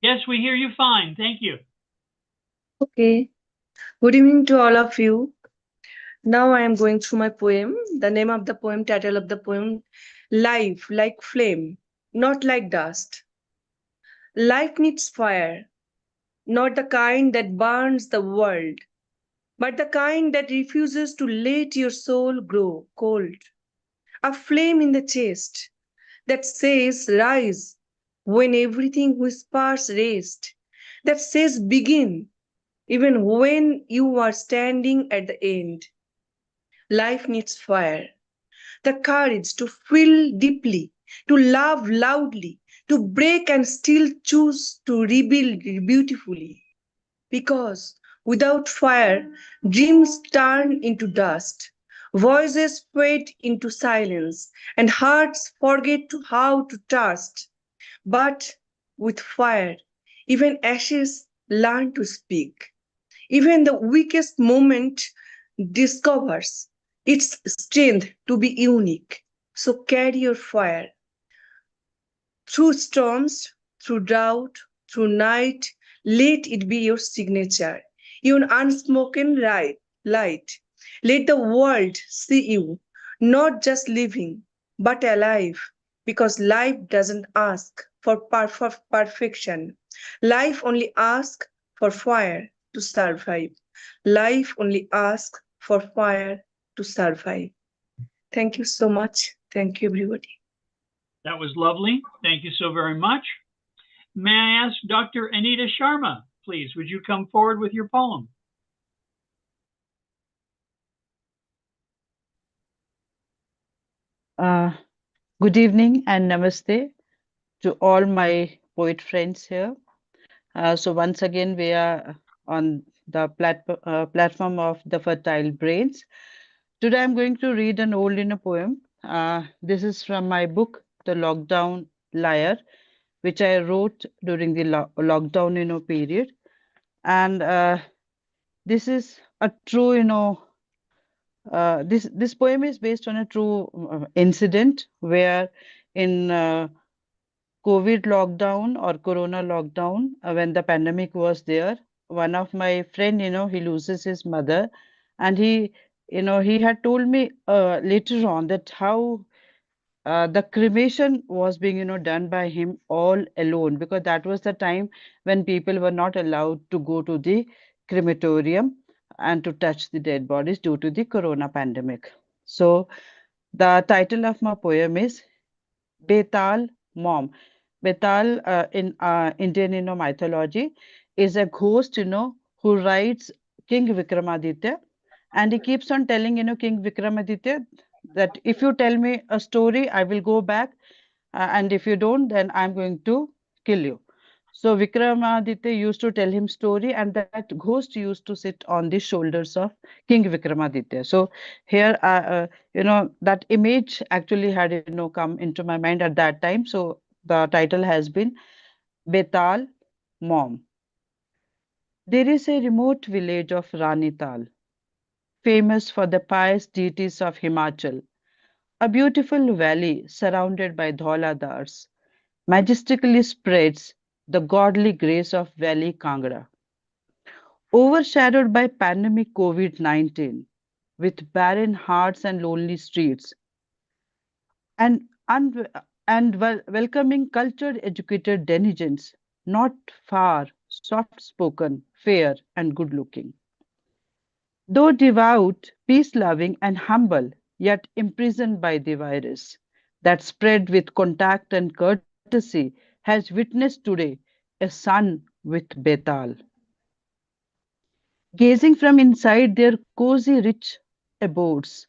Yes, we hear you fine. Thank you.
Okay. Good evening to all of you. Now I am going through my poem. The name of the poem, title of the poem, Life Like Flame, Not Like Dust. Life needs fire, not the kind that burns the world, but the kind that refuses to let your soul grow cold. A flame in the chest that says rise when everything whispers rest, that says begin even when you are standing at the end. Life needs fire, the courage to feel deeply, to love loudly, to break and still choose to rebuild beautifully. Because without fire, dreams turn into dust, voices fade into silence, and hearts forget how to trust. But with fire, even ashes learn to speak. Even the weakest moment discovers its strength to be unique. So carry your fire through storms, through drought, through night. Let it be your signature, your unspoken light. Let the world see you, not just living, but alive, because life doesn't ask for perfection. Life only asks for fire to survive. Life only asks for fire to survive. Thank you so much. Thank you, everybody.
That was lovely. Thank you so very much. May I ask Dr. Anita Sharma, please, would you come forward with your poem?
Good evening and namaste to all my poet friends here. So once again, we are on the platform of the Fertile Brains. Today, I'm going to read an old inner poem. This is from my book, The Lockdown Liar, which I wrote during the lockdown, period. And this is a true, this poem is based on a true incident where in COVID lockdown or Corona lockdown, when the pandemic was there, one of my friend, he loses his mother, and he had told me later on that how the cremation was being, done by him all alone, because that was the time when people were not allowed to go to the crematorium and to touch the dead bodies due to the Corona pandemic. So the title of my poem is Betal Mom. Betal in Indian mythology is a ghost who rides King Vikramaditya, and he keeps on telling King Vikramaditya that if you tell me a story, I will go back, and if you don't, then I'm going to kill you. So Vikramaditya used to tell him story, and that ghost used to sit on the shoulders of King Vikramaditya. So here, that image actually had come into my mind at that time. So the title has been Betal Mom. There is a remote village of Ranital, famous for the pious deities of Himachal, a beautiful valley surrounded by dhauladars, majestically spreads the godly grace of Valley Kangra. overshadowed by pandemic COVID-19, with barren hearts and lonely streets, and, un- welcoming cultured, educated denizens, not far, soft-spoken, fair, and good-looking. Though devout, peace-loving, and humble, yet imprisoned by the virus that spread with contact and courtesy, has witnessed today a son with Betal. Gazing from inside their cozy, rich abodes,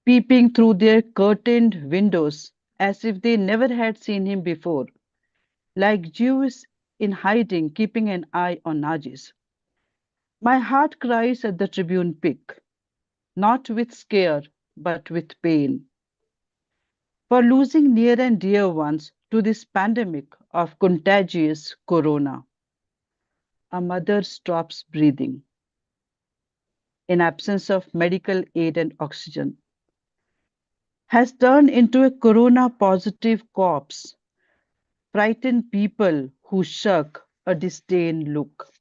peeping through their curtained windows as if they never had seen him before, like Jews in hiding, keeping an eye on Najis. My heart cries at the Tribune pick, not with scare, but with pain, for losing near and dear ones to this pandemic of contagious corona. A mother stops breathing in absence of medical aid and oxygen, has turned into a corona positive corpse, frightened people who shirk a disdain look.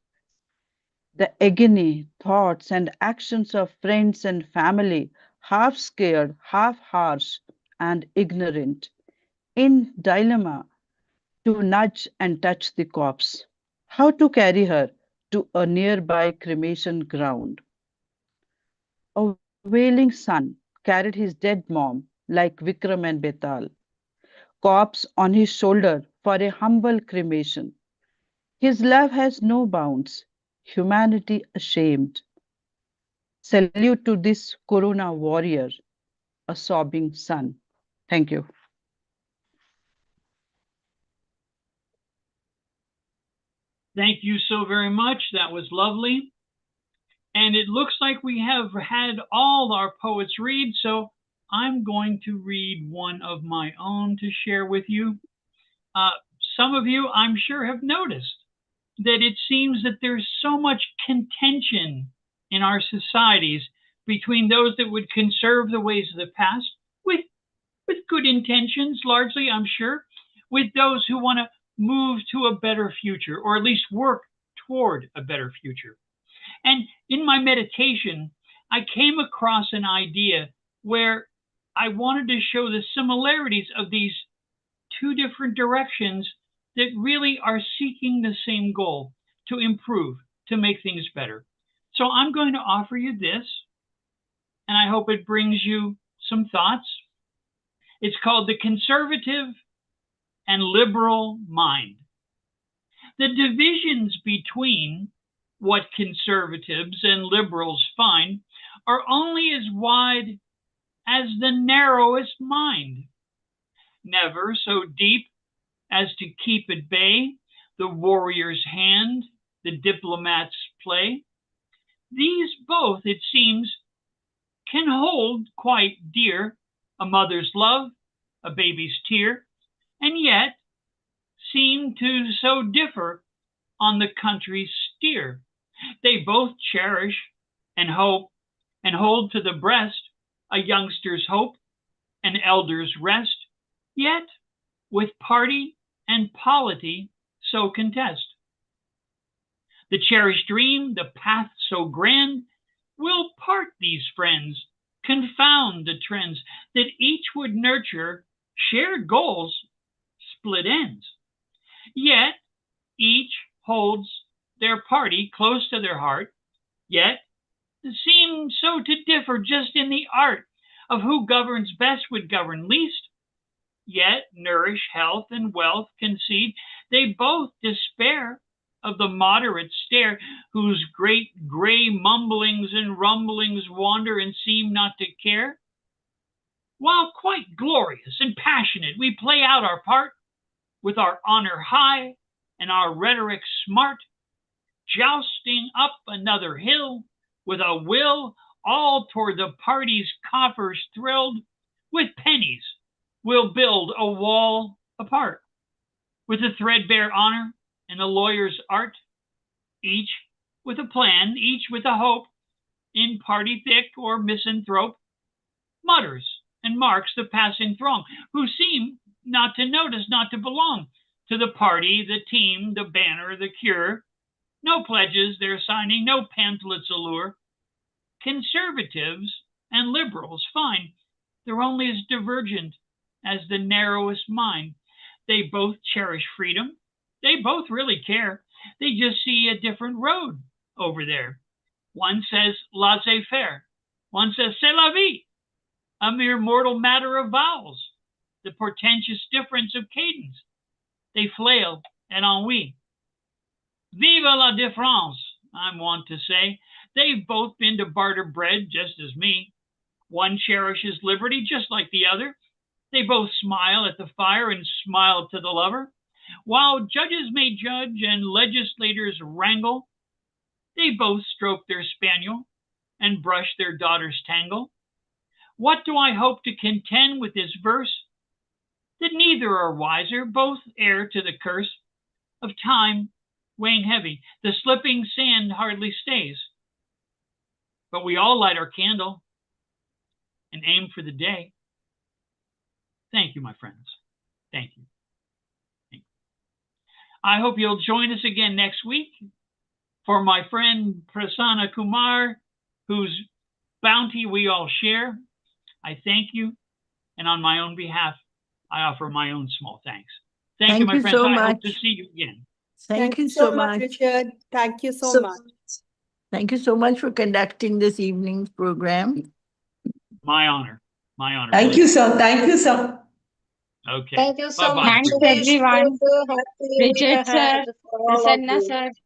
The agony, thoughts, and actions of friends and family, half scared, half harsh, and ignorant, in dilemma to nudge and touch the corpse, how to carry her to a nearby cremation ground. A wailing son carried his dead mom like Vikram and Betal, corpse on his shoulder for a humble cremation. His love has no bounds, humanity ashamed. Salute to this Corona warrior, a sobbing son. Thank you.
Thank you so very much. That was lovely. And it looks like we have had all our poets read, so I'm going to read one of my own to share with you. Some of you, I'm sure, have noticed that it seems that there's so much contention in our societies between those that would conserve the ways of the past with good intentions, largely, I'm sure, with those who want to move to a better future, or at least work toward a better future. And in my meditation, I came across an idea where I wanted to show the similarities of these two different directions that really are seeking the same goal, to improve, to make things better. So I'm going to offer you this, and I hope it brings you some thoughts. It's called The Conservative and Liberal Mind. The divisions between what conservatives and liberals find are only as wide as the narrowest mind, never so deep as to keep at bay the warrior's hand, the diplomat's play. These both, it seems, can hold quite dear a mother's love, a baby's tear, and yet seem to so differ on the country's steer. They both cherish and hope and hold to the breast a youngster's hope, an elder's rest, yet with party and polity so contest. The cherished dream, the path so grand, will part these friends, confound the trends that each would nurture, shared goals, split ends. Yet each holds their party close to their heart, yet seem so to differ just in the art of who governs best would govern least, yet nourish health and wealth concede. They both despair of the moderate stare, whose great gray mumblings and rumblings wander and seem not to care. While quite glorious and passionate, we play out our part with our honor high and our rhetoric smart, jousting up another hill with a will, all toward the party's coffers thrilled. With pennies we'll build a wall apart, with a threadbare honor and a lawyer's art, each with a plan, each with a hope, in party thick or misanthrope, mutters and marks the passing throng, who seem not to notice, not to belong to the party, the team, the banner, the cure, No pledges they're signing, no pamphlets allure. Conservatives and liberals, fine. They're only as divergent as the narrowest mind. They both cherish freedom. They both really care. They just see a different road over there. One says laissez-faire. One says c'est la vie. A mere mortal matter of vowels. The portentous difference of cadence. They flail at ennui. Vive la différence, I'm wont to say. They've both been to barter bread just as me. One cherishes liberty just like the other. They both smile at the fire and smile to the lover. While judges may judge and legislators wrangle, they both stroke their spaniel and brush their daughter's tangle. What do I hope to contend with this verse? That neither are wiser, both heir to the curse of time weighing heavy. The slipping sand hardly stays. But we all light our candle and aim for the day. Thank you, my friends. Thank you. Thank you. I hope you'll join us again next week for my friend Prasanna Kumar, whose bounty we all share. I thank you, and on my own behalf, I offer my own small thanks. Thank you, my friends.
So
I
much.
hope to see you again.
Thank you so much,
Richard. Thank you so much.
Thank you so much for conducting this evening's program.
My honor. My honor.
Thank you, sir. Thank you, sir.
Okay.
Thank you so
Bye-bye.
much.
Thanks, everyone.
Happy
Richard
week
sir,
ahead for all of
Prasanna
you.
sir.